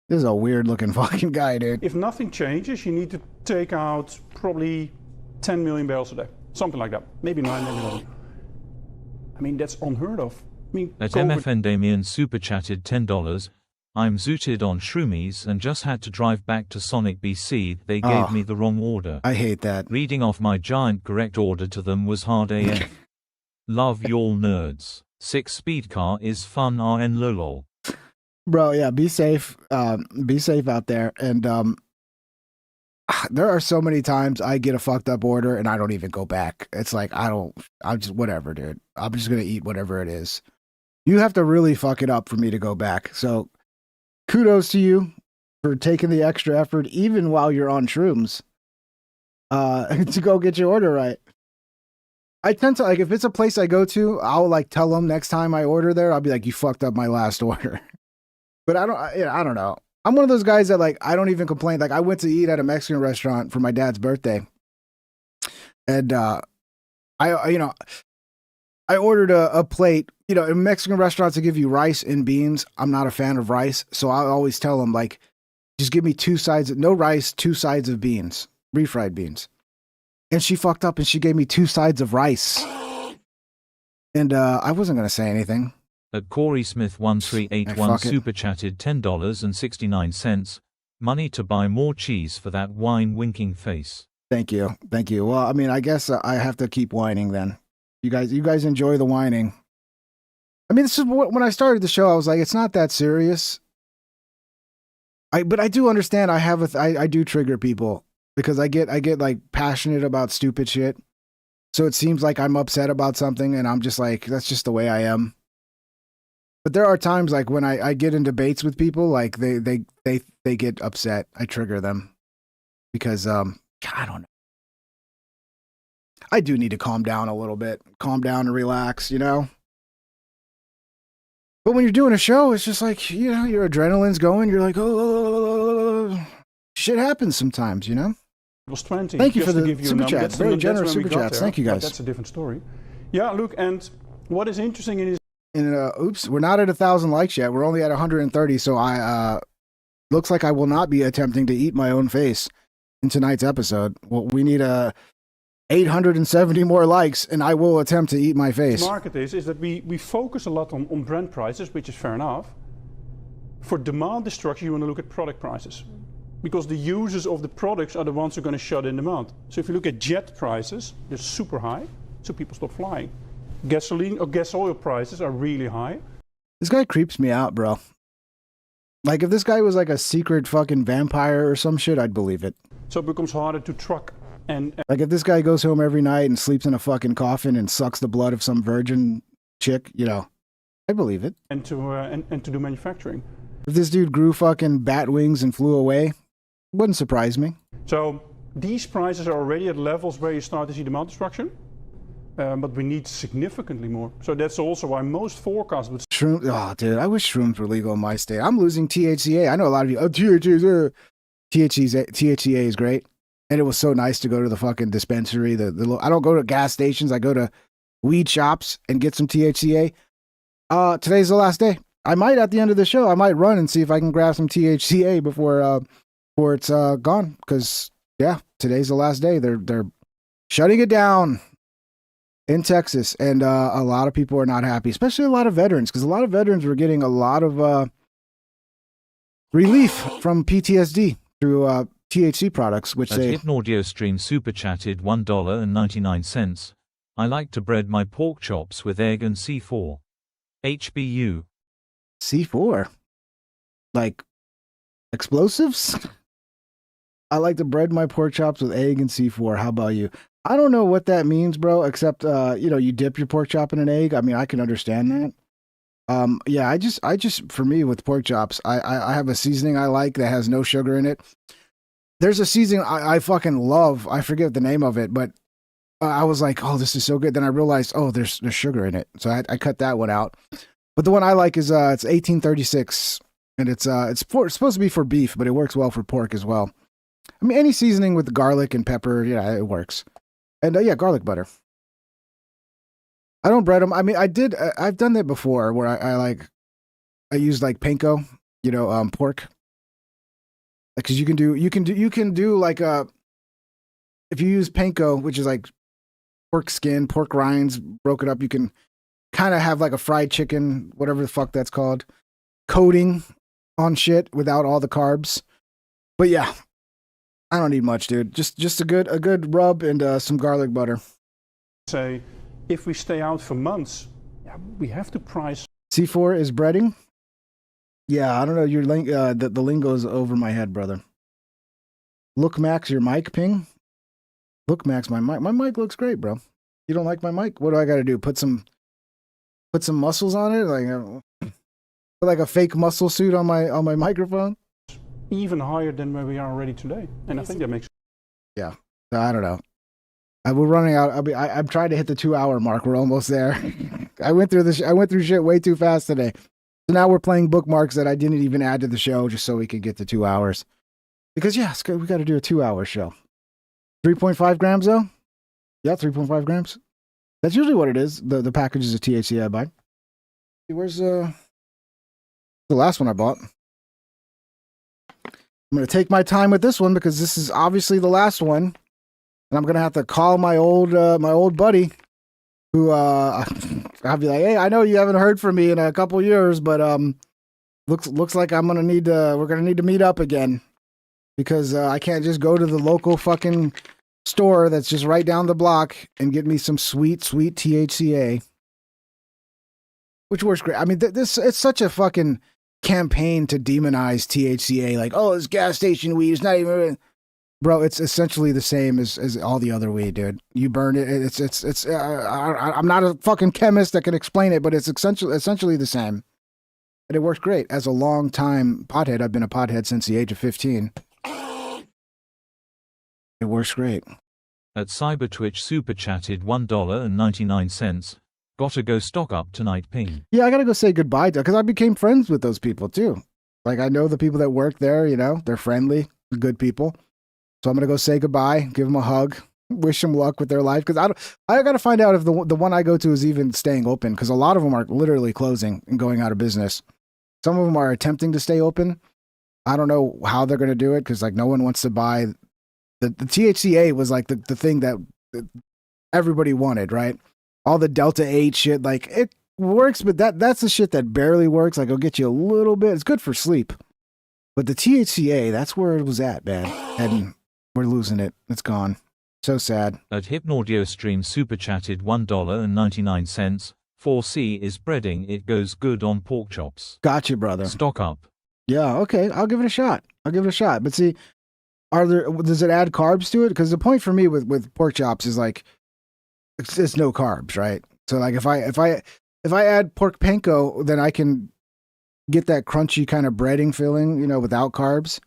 This is a weird looking fucking guy, dude. If nothing changes, you need to take out probably 10 million barrels a day. Something like that. Maybe 9, maybe 11. I mean, that's unheard of. I mean, At MFN Damien super chatted $10. I'm zooted on shroomies and just had to drive back to Sonic BC. They gave me the wrong order. I hate that. Reading off my giant correct order to them was hard AF. Love y'all nerds. 6-speed car is fun RN lolol. Bro, yeah, be safe. Be safe out there. And there are so many times I get a fucked up order and I don't even go back. It's like I'm just whatever, dude. I'm just gonna eat whatever it is. You have to really fuck it up for me to go back. So kudos to you for taking the extra effort, even while you're on shrooms, to go get your order right. I tend to, like, if it's a place I go to, I'll like tell them next time I order there, I'll be like, you fucked up my last order. But I don't know. I'm one of those guys that, like, I don't even complain. Like, I went to eat at a Mexican restaurant for my dad's birthday, and I ordered a plate. You know, in Mexican restaurants, they give you rice and beans. I'm not a fan of rice, so I always tell them, like, just give me 2 sides, no rice, 2 sides of beans, refried beans. And she fucked up and she gave me 2 sides of rice. And I wasn't gonna say anything. At Corey Smith 1381 super chatted $10.69. Money to buy more cheese for that wine winking face. Thank you. Thank you. Well, I mean, I guess I have to keep whining then. You guys enjoy the whining. I mean, this is when I started the show, I was like, it's not that serious. But I do understand I do trigger people because I get like passionate about stupid shit. So it seems like I'm upset about something and I'm just like, that's just the way I am. But there are times like when I get in debates with people, like they get upset. I trigger them because I don't know. I do need to calm down a little bit, calm down and relax, you know. But when you're doing a show, it's just like, you know, your adrenaline's going. You're like, oh, shit happens sometimes, you know. It was 20. Thank you for the give you super a chats. Very generous super chats. Thank you guys. That's a different story. Yeah, look, and what is interesting is. And oops, we're not at 1,000 likes yet. We're only at 130. So I looks like I will not be attempting to eat my own face in tonight's episode. Well, we need 870 more likes, and I will attempt to eat my face. The market is that we focus a lot on brand prices, which is fair enough. For demand destruction, you want to look at product prices. Because the users of the products are the ones who are going to shut in demand. So if you look at jet prices, they're super high, so people stop flying. Gasoline or gas oil prices are really high. This guy creeps me out, bro. Like, if this guy was like a secret fucking vampire or some shit, I'd believe it. So it becomes harder to truck and like, if this guy goes home every night and sleeps in a fucking coffin and sucks the blood of some virgin chick, you know, I believe it. And to do manufacturing. If this dude grew fucking bat wings and flew away, wouldn't surprise me. So these prices are already at levels where you start to see demand destruction. But we need significantly more. So that's also why most forecasts would... Oh, dude, I wish shrooms were legal in my state. I'm losing THCA. I know a lot of you... Oh, THCA is great. And it was so nice to go to the fucking dispensary. I don't go to gas stations. I go to weed shops and get some THCA. Today's the last day. I might, at the end of the show, I might run and see if I can grab some THCA before it's gone. Because, yeah, today's the last day. They're shutting it down in Texas, and a lot of people are not happy, especially a lot of veterans, because a lot of veterans were getting a lot of relief from PTSD through THC products, which they... Hidden Audio Stream super chatted $1.99. I like to bread my pork chops with egg and C4. HBU. C4? Like explosives? I like to bread my pork chops with egg and C4. How about you? I don't know what that means, bro, except, you know, you dip your pork chop in an egg. I mean, I can understand that. Yeah, I just, for me with pork chops, I have a seasoning I like that has no sugar in it. There's a seasoning I fucking love. I forget the name of it, but I was like, oh, this is so good. Then I realized, oh, there's sugar in it. So I cut that one out. But the one I like is it's 1836, and it's supposed to be for beef, but it works well for pork as well. I mean, any seasoning with the garlic and pepper, yeah, it works. And yeah, garlic butter. I don't bread them. I mean, I've done that before where I use like panko, pork. Because you can do like if you use panko, which is like pork skin, pork rinds, broken up, you can kind of have like a fried chicken, whatever the fuck that's called, coating on shit without all the carbs. But yeah, I don't need much, dude. Just a good rub and some garlic butter. Say, if we stay out for months, we have to price. C4 is breading. Yeah, I don't know. Your the lingo is over my head, brother. Look, Max, your mic ping. Look, Max, my mic. My mic looks great, bro. You don't like my mic? What do I got to do? Put some muscles on it, like a fake muscle suit on my microphone. Even higher than where we are already today, and I think that makes. Yeah, I don't know. We're running out. I'm trying to hit the 2 hour mark. We're almost there. I went through shit way too fast today. So now we're playing bookmarks that I didn't even add to the show just so we could get to 2 hours. Because yeah, we got to do a 2 hour show. 3.5 grams though. Yeah, 3.5 grams. That's usually what it is. The packages of THC I buy. Where's the last one I bought? I'm going to take my time with this one because this is obviously the last one. And I'm going to have to call my old buddy who, I'll be like, hey, I know you haven't heard from me in a couple years, but, looks like we're going to need to meet up again because, I can't just go to the local fucking store that's just right down the block and get me some sweet THCA, which works great. I mean, it's such a fucking campaign to demonize THCA, like, oh, it's gas station weed. It's not even, bro. It's essentially the same as all the other weed, dude. You burn it. It's. I'm not a fucking chemist that can explain it, but it's essentially the same, and it works great. As a long time pothead, I've been a pothead since the age of 15. It works great. At Cybertwitch super chatted $1.99. Gotta go stock up tonight, ping. Yeah, I gotta go say goodbye to, because I became friends with those people too. Like, I know the people that work there, they're friendly, good people. So I'm gonna go say goodbye, give them a hug, wish them luck with their life. Because I gotta find out if the one I go to is even staying open, because a lot of them are literally closing and going out of business. Some of them are attempting to stay open. I don't know how they're gonna do it, because like no one wants to buy. The THCA was like the thing that everybody wanted, right? All the Delta 8 shit, like it works, but that's the shit that barely works. Like it'll get you a little bit. It's good for sleep. But the THCA, that's where it was at, man. And we're losing it. It's gone. So sad. At Hypnaudio stream super chatted $1.99. 4C is breading. It goes good on pork chops. Gotcha, brother. Stock up. Yeah, okay. I'll give it a shot. But see, does it add carbs to it? Because the point for me with pork chops is like, it's no carbs, right? So like if I add pork panko, then I can get that crunchy kind of breading feeling, without carbs.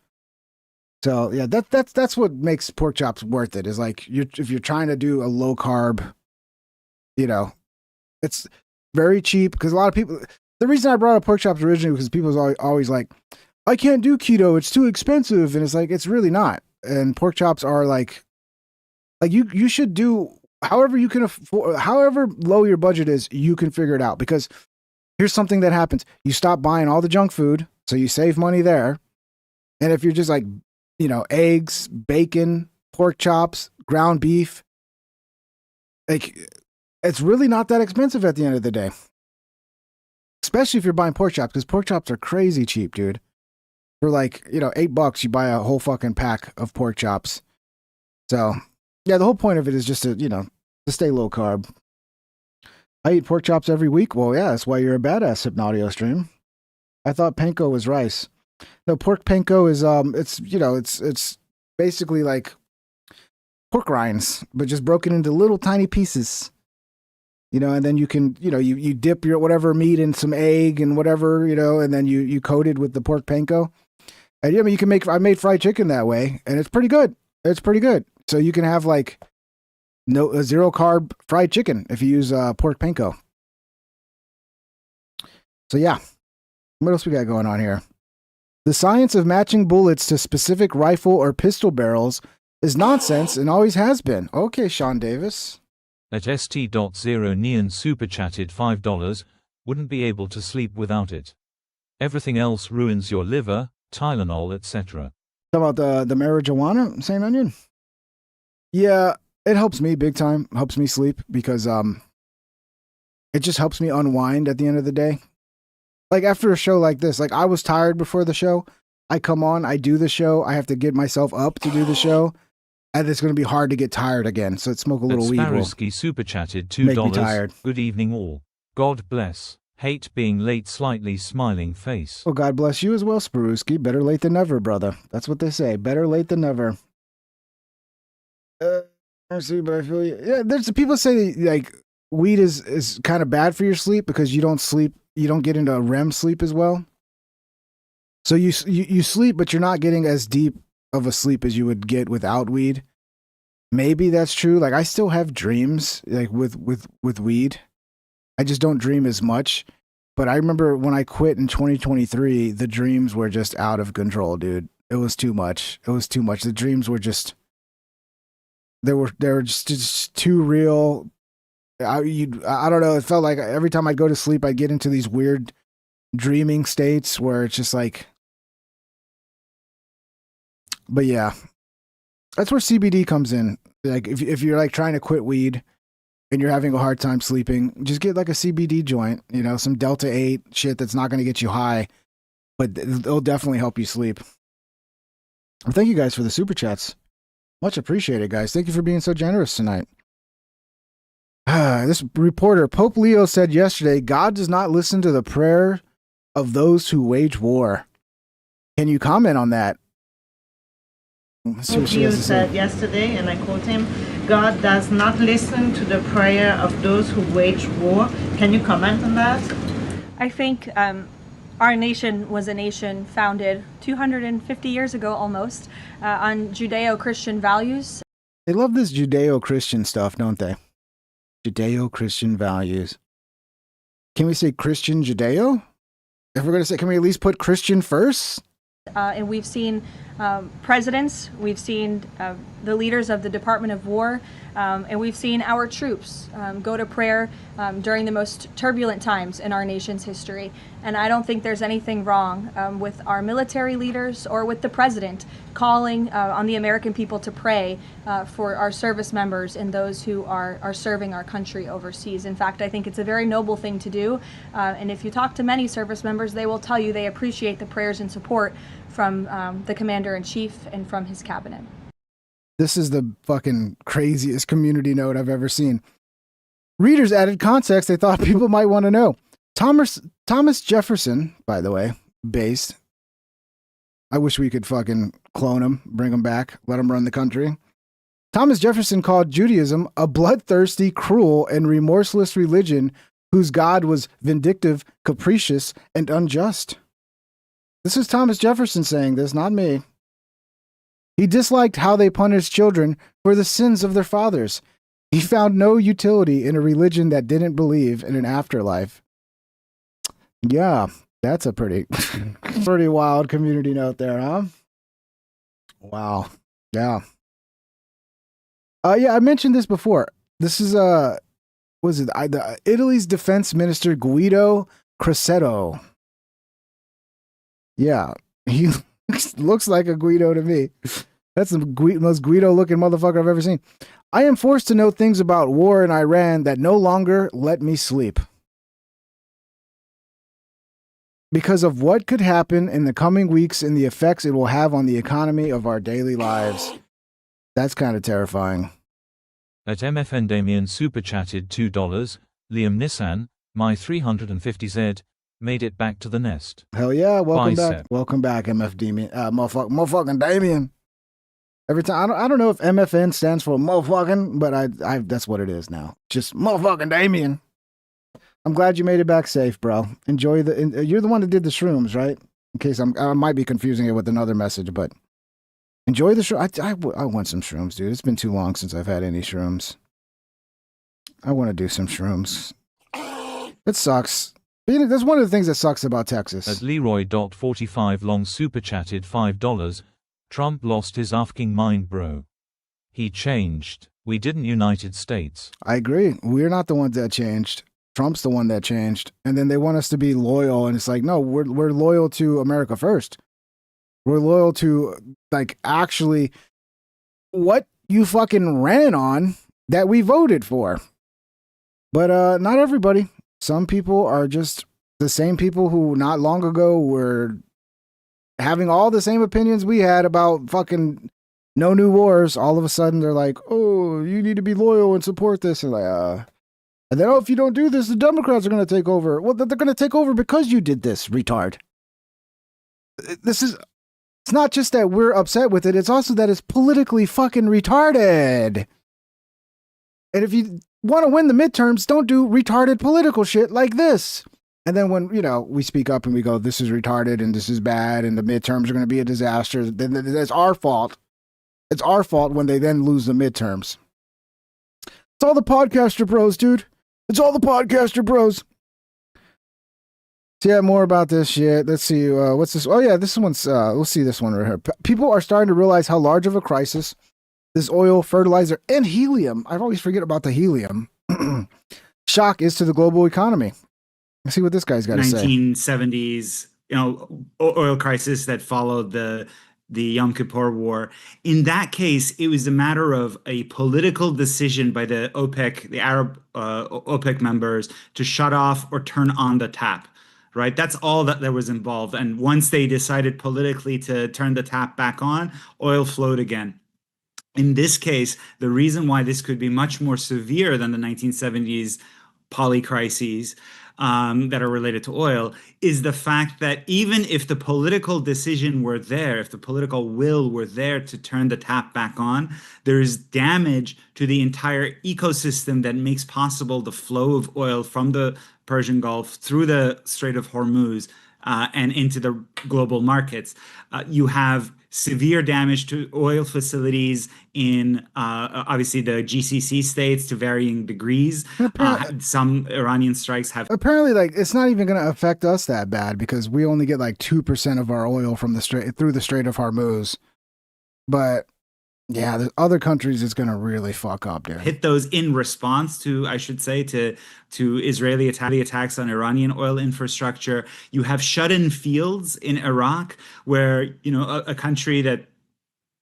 So yeah, that's what makes pork chops worth it. Is like if you're trying to do a low carb, it's very cheap. Because a lot of people, the reason I brought up pork chops originally was because people was always like, I can't do keto, it's too expensive, and it's like it's really not. And pork chops are like you should do. However you can afford, however low your budget is, you can figure it out. Because here's something that happens. You stop buying all the junk food, so you save money there. And if you're just like, eggs, bacon, pork chops, ground beef, like it's really not that expensive at the end of the day. Especially if you're buying pork chops, because pork chops are crazy cheap, dude. For like, $8, you buy a whole fucking pack of pork chops. So yeah, the whole point of it is just to, to stay low carb. I eat pork chops every week. Well, yeah, that's why you're a badass, Hypnaudio stream. I thought panko was rice. No, pork panko is it's basically like pork rinds, but just broken into little tiny pieces. And then you can, you dip your whatever meat in some egg and whatever, and then you coat it with the pork panko. And I made fried chicken that way, and it's pretty good. So you can have like, no zero carb fried chicken if you use pork panko. So yeah, what else we got going on here? The science of matching bullets to specific rifle or pistol barrels is nonsense and always has been. Okay, Sean Davis. At st.0 Neon super chatted $5, wouldn't be able to sleep without it. Everything else ruins your liver, Tylenol, etc. Talk about the marijuana, St. Onion? Yeah, it helps me big time. Helps me sleep because it just helps me unwind at the end of the day. Like after a show like this, like I was tired before the show. I come on, I do the show. I have to get myself up to do the show. And it's going to be hard to get tired again. So smoke a little weed. Sparrowski super chatted $2. Make me tired. Good evening all. God bless. Hate being late, slightly smiling face. Well, God bless you as well, Sparrowski. Better late than never, brother. That's what they say. Better late than never. I see, but I feel you. Yeah, there's people say like weed is kind of bad for your sleep because you don't sleep. You don't get into REM sleep as well. So you sleep, but you're not getting as deep of a sleep as you would get without weed. Maybe that's true. Like I still have dreams like with weed. I just don't dream as much. But I remember when I quit in 2023, the dreams were just out of control, dude. It was too much. It was too much. The dreams were just they were just too real. I don't know. It felt like every time I'd go to sleep, I'd get into these weird dreaming states where it's just like. But yeah, that's where CBD comes in. Like if you're like trying to quit weed and you're having a hard time sleeping, just get like a CBD joint, you know, some Delta 8 shit that's not going to get you high, but it'll definitely help you sleep. Well, thank you guys for the super chats. Much appreciated, guys. Thank you for being so generous tonight. This reporter, Pope Leo, said yesterday, God does not listen to the prayer of those who wage war. Can you comment on that? Pope Leo said yesterday, and I quote him, God does not listen to the prayer of those who wage war. Can you comment on that? I think our nation was a nation founded 250 years ago almost on Judeo-Christian values. They love this Judeo-Christian stuff, don't they? Judeo-Christian values. Can we say Christian Judeo? If we're going to say, can we at least put Christian first? And we've seen presidents, we've seen the leaders of the Department of War, and we've seen our troops go to prayer during the most turbulent times in our nation's history. And I don't think there's anything wrong with our military leaders or with the president calling on the American people to pray for our service members and those who are serving our country overseas. In fact, I think it's a very noble thing to do. And if you talk to many service members, they will tell you they appreciate the prayers and support from the Commander-in-Chief and from his cabinet. This is the fucking craziest community note I've ever seen. Readers added context they thought people might want to know. Thomas Jefferson, by the way, based. I wish we could fucking clone him, bring him back, let him run the country. Thomas Jefferson called Judaism a bloodthirsty, cruel, and remorseless religion whose God was vindictive, capricious, and unjust. This is Thomas Jefferson saying this, not me. He disliked how they punished children for the sins of their fathers. He found no utility in a religion that didn't believe in an afterlife. Yeah, that's a pretty wild community note there, huh? Wow. Yeah. Yeah, I mentioned this before. This is Italy's defense minister Guido Crosetto. Yeah, he looks like a Guido to me. That's the most Guido-looking motherfucker I've ever seen. I am forced to know things about war in Iran that no longer let me sleep. Because of what could happen in the coming weeks and the effects it will have on the economy of our daily lives. That's kind of terrifying. At MFN Damien super chatted $2, Liam Nissan, my 350Z, made it back to the nest. Hell yeah, welcome Bicep. back. Welcome back, MF Damien. Motherfucking Damien. Every time, I don't know if MFN stands for motherfucking, but I that's what it is now. Just motherfucking Damien. I'm glad you made it back safe, bro. Enjoy you're the one that did the shrooms, right? In case I might be confusing it with another message, but enjoy the shrooms. I want some shrooms, dude. It's been too long since I've had any shrooms. I want to do some shrooms. It sucks. That's one of the things that sucks about Texas. At Leroy.45 long super chatted $5. Trump lost his fucking mind, bro. He changed. We didn't United States. I agree. We're not the ones that changed. Trump's the one that changed. And then they want us to be loyal. And it's like, no, we're loyal to America first. We're loyal to, like, actually what you fucking ran on that we voted for. But not everybody. Some people are just the same people who not long ago were having all the same opinions we had about fucking no new wars. All of a sudden they're like, oh, you need to be loyal and support this. And like, and then, oh, if you don't do this, the Democrats are going to take over. Well, they're going to take over because you did this, retard. It's not just that we're upset with it. It's also that it's politically fucking retarded. And if you want to win the midterms, don't do retarded political shit like this. And then when, we speak up and we go, this is retarded and this is bad and the midterms are going to be a disaster, then it's our fault. It's our fault when they then lose the midterms. It's all the podcaster bros, dude. It's all the podcaster bros. So yeah, more about this shit. Let's see. What's this? Oh yeah, this one's, we'll see this one right here. People are starting to realize how large of a crisis this oil, fertilizer, and helium, I always forget about the helium, shock is to the global economy. Let's see what this guy's got to say. 1970s, oil crisis that followed the Yom Kippur War. In that case, it was a matter of a political decision by the OPEC, the Arab OPEC members, to shut off or turn on the tap. Right? That's all that there was involved. And once they decided politically to turn the tap back on, oil flowed again. In this case, the reason why this could be much more severe than the 1970s polycrises that are related to oil is the fact that even if the political decision were there, if the political will were there to turn the tap back on, there is damage to the entire ecosystem that makes possible the flow of oil from the Persian Gulf through the Strait of Hormuz and into the global markets. You have severe damage to oil facilities in obviously the GCC states to varying degrees. Some Iranian strikes have. Apparently, like, it's not even going to affect us that bad because we only get like 2% of our oil from the through the Strait of Hormuz. But yeah, the other countries is going to really fuck up, dude. Hit those in response to, I should say, to Israeli attacks on Iranian oil infrastructure. You have shut-in fields in Iraq where, a country that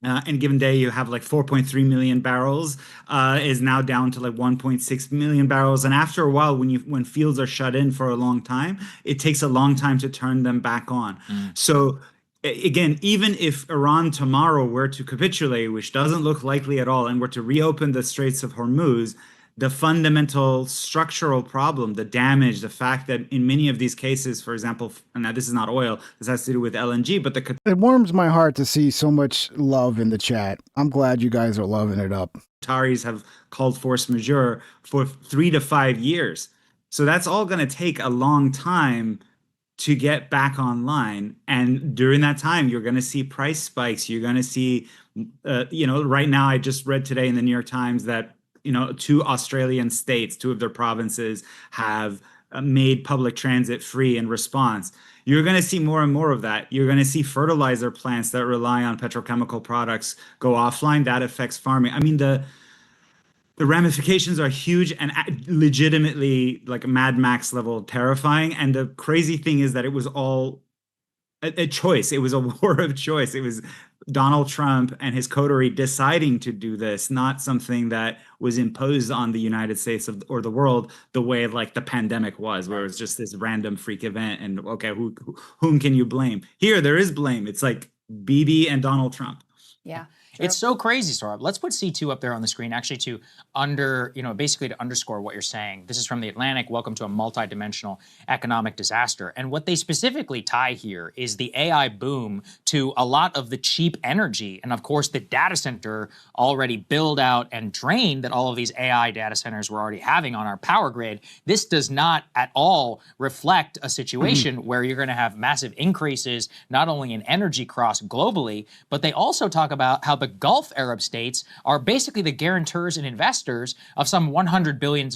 in a given day you have like 4.3 million barrels is now down to like 1.6 million barrels. And after a while, when fields are shut in for a long time, it takes a long time to turn them back on. So again, even if Iran tomorrow were to capitulate, which doesn't look likely at all, and were to reopen the Straits of Hormuz, the fundamental structural problem, the damage, the fact that in many of these cases, for example, and now this is not oil, this has to do with LNG, but it warms my heart to see so much love in the chat. I'm glad you guys are loving it up. Qataris have called force majeure for 3 to 5 years. So that's all going to take a long time to get back online. And during that time, you're going to see price spikes. You're going to see, right now, I just read today in the New York Times that, 2 Australian states, 2 of their provinces have made public transit free in response. You're going to see more and more of that. You're going to see fertilizer plants that rely on petrochemical products go offline. That affects farming. I mean, the ramifications are huge and legitimately like Mad Max level terrifying. And the crazy thing is that it was all a choice. It was a war of choice. It was Donald Trump and his coterie deciding to do this, not something that was imposed on the United States or the world the way like the pandemic was, where it was just this random freak event. And okay, whom can you blame? Here, there is blame. It's like Bibi and Donald Trump. Yeah. It's so crazy, Saurabh. Let's put C2 up there on the screen, actually, to basically to underscore what you're saying. This is from The Atlantic. Welcome to a multidimensional economic disaster. And what they specifically tie here is the AI boom to a lot of the cheap energy. And of course, the data center already build out and drained that all of these AI data centers were already having on our power grid. This does not at all reflect a situation where you're going to have massive increases, not only in energy costs globally, but they also talk about how the the Gulf Arab states are basically the guarantors and investors of some $100 billion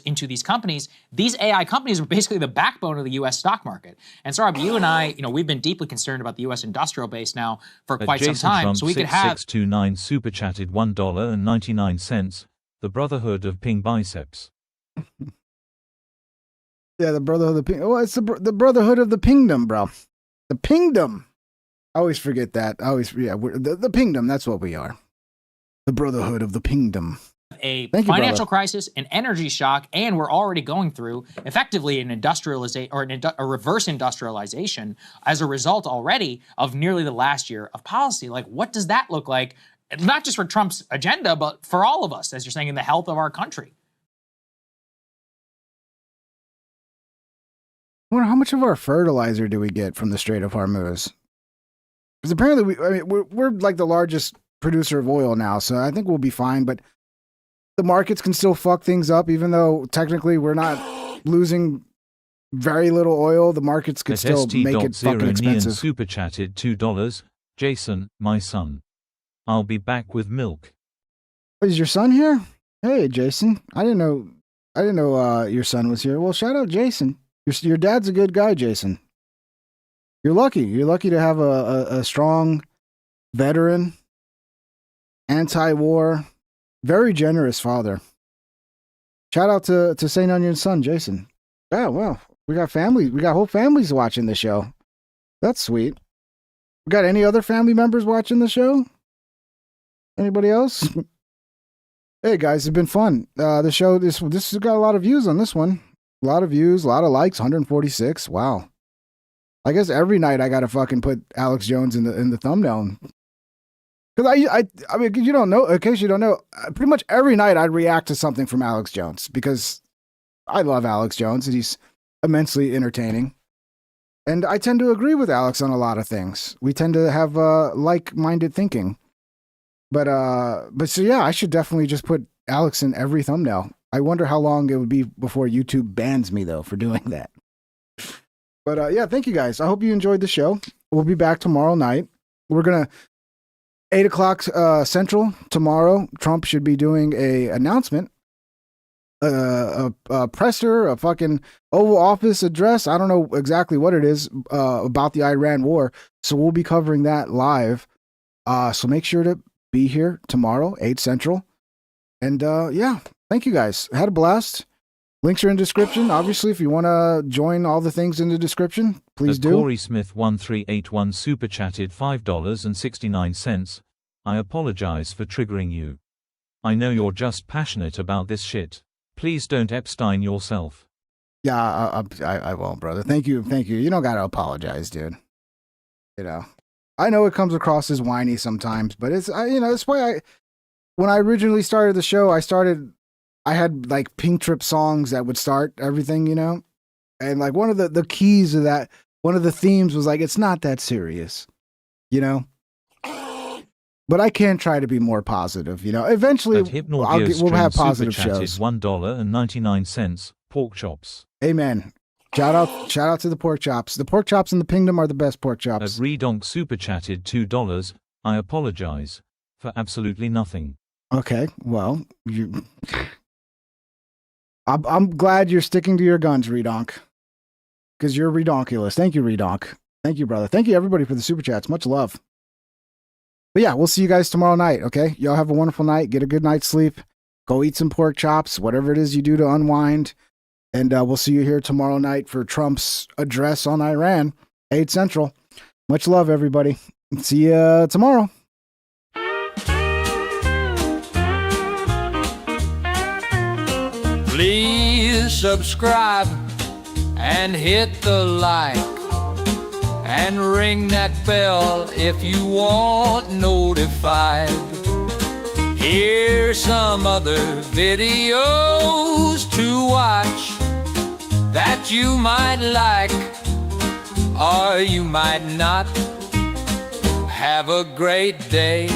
into these companies. These AI companies were basically the backbone of the U.S. stock market. And Saurabh, you and I, we've been deeply concerned about the U.S. industrial base now for quite some time. Trump So we could have 6629 super chatted $1.99. The Brotherhood of Ping Biceps. Yeah, the Brotherhood of the Ping. Oh, it's the Brotherhood of the Pingdom, bro. The Pingdom. I always forget that. We're the Pingdom. That's what we are. The Brotherhood of the Pingdom. A financial crisis, an energy shock, and we're already going through effectively an industrialization or a reverse industrialization as a result already of nearly the last year of policy. Like, what does that look like? Not just for Trump's agenda, but for all of us, as you're saying, in the health of our country. I wonder how much of our fertilizer do we get from the Strait of Hormuz? Because apparently, we're like the largest producer of oil now, so I think we'll be fine. But the markets can still fuck things up, even though technically we're not losing very little oil. The markets could still make it fucking expensive. Super chatted $2. Jason, my son. I'll be back with milk. Is your son here? Hey, Jason. I didn't know your son was here. Well, shout out Jason. Your dad's a good guy, Jason. You're lucky. You're lucky to have a strong veteran, anti-war, very generous father. Shout out to St. Onion's son, Jason. Yeah, well, we got family. We got whole families watching the show. That's sweet. We got any other family members watching the show? Anybody else? Hey guys, it's been fun. The show this has got a lot of views on this one. A lot of views, a lot of likes, 146. Wow. I guess every night I gotta fucking put Alex Jones in the thumbnail. Because I mean, you don't know, in case you don't know, pretty much every night I react to something from Alex Jones because I love Alex Jones and he's immensely entertaining. And I tend to agree with Alex on a lot of things. We tend to have like-minded thinking. But so yeah, I should definitely just put Alex in every thumbnail. I wonder how long it would be before YouTube bans me though for doing that. But yeah, thank you guys. I hope you enjoyed the show. We'll be back tomorrow night. We're gonna 8 o'clock Central tomorrow. Trump should be doing a announcement, a presser, a fucking Oval Office address. I don't know exactly what it is about the Iran war. So we'll be covering that live. So make sure to be here tomorrow, 8 Central. And yeah, thank you guys. Had a blast. Links are in the description. Obviously, if you want to join all the things in the description, please do. Corey Smith 1381 super chatted $5.69. I apologize for triggering you. I know you're just passionate about this shit. Please don't Epstein yourself. Yeah, I won't, brother. Thank you. You don't gotta apologize, dude. I know it comes across as whiny sometimes, but it's that's why when I originally started the show, I had like Pink Trip songs that would start everything, and like one of the keys of that, one of the themes was like, it's not that serious, but I can try to be more positive, eventually we'll have positive shows. $1.99, pork chops. Amen. Shout out to the pork chops. The pork chops in the Pingdom are the best pork chops. Redonk super chatted $2. I apologize for absolutely nothing. Okay, well, I'm glad you're sticking to your guns, Redonk, because you're redonkulous. Thank you, Redonk. Thank you, brother. Thank you, everybody, for the super chats. Much love. But yeah, we'll see you guys tomorrow night, okay? Y'all have a wonderful night. Get a good night's sleep. Go eat some pork chops, whatever it is you do to unwind. And we'll see you here tomorrow night for Trump's address on Iran, 8 Central. Much love, everybody. See you tomorrow. Please subscribe and hit the like and ring that bell if you want notified. Here's some other videos to watch that you might like or you might not. Have a great day,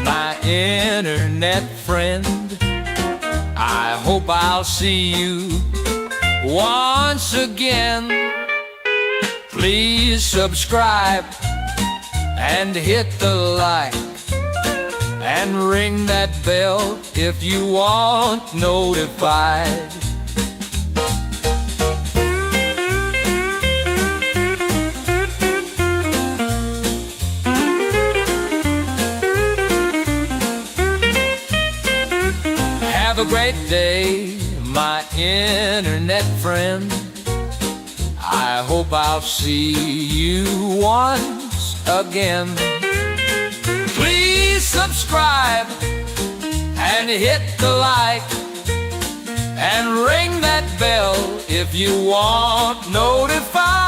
my internet friend. I hope I'll see you once again. Please subscribe and hit the like and ring that bell if you want notified. Have a great day, my internet friend. I hope I'll see you once again. Please subscribe and hit the like and ring that bell if you want notified.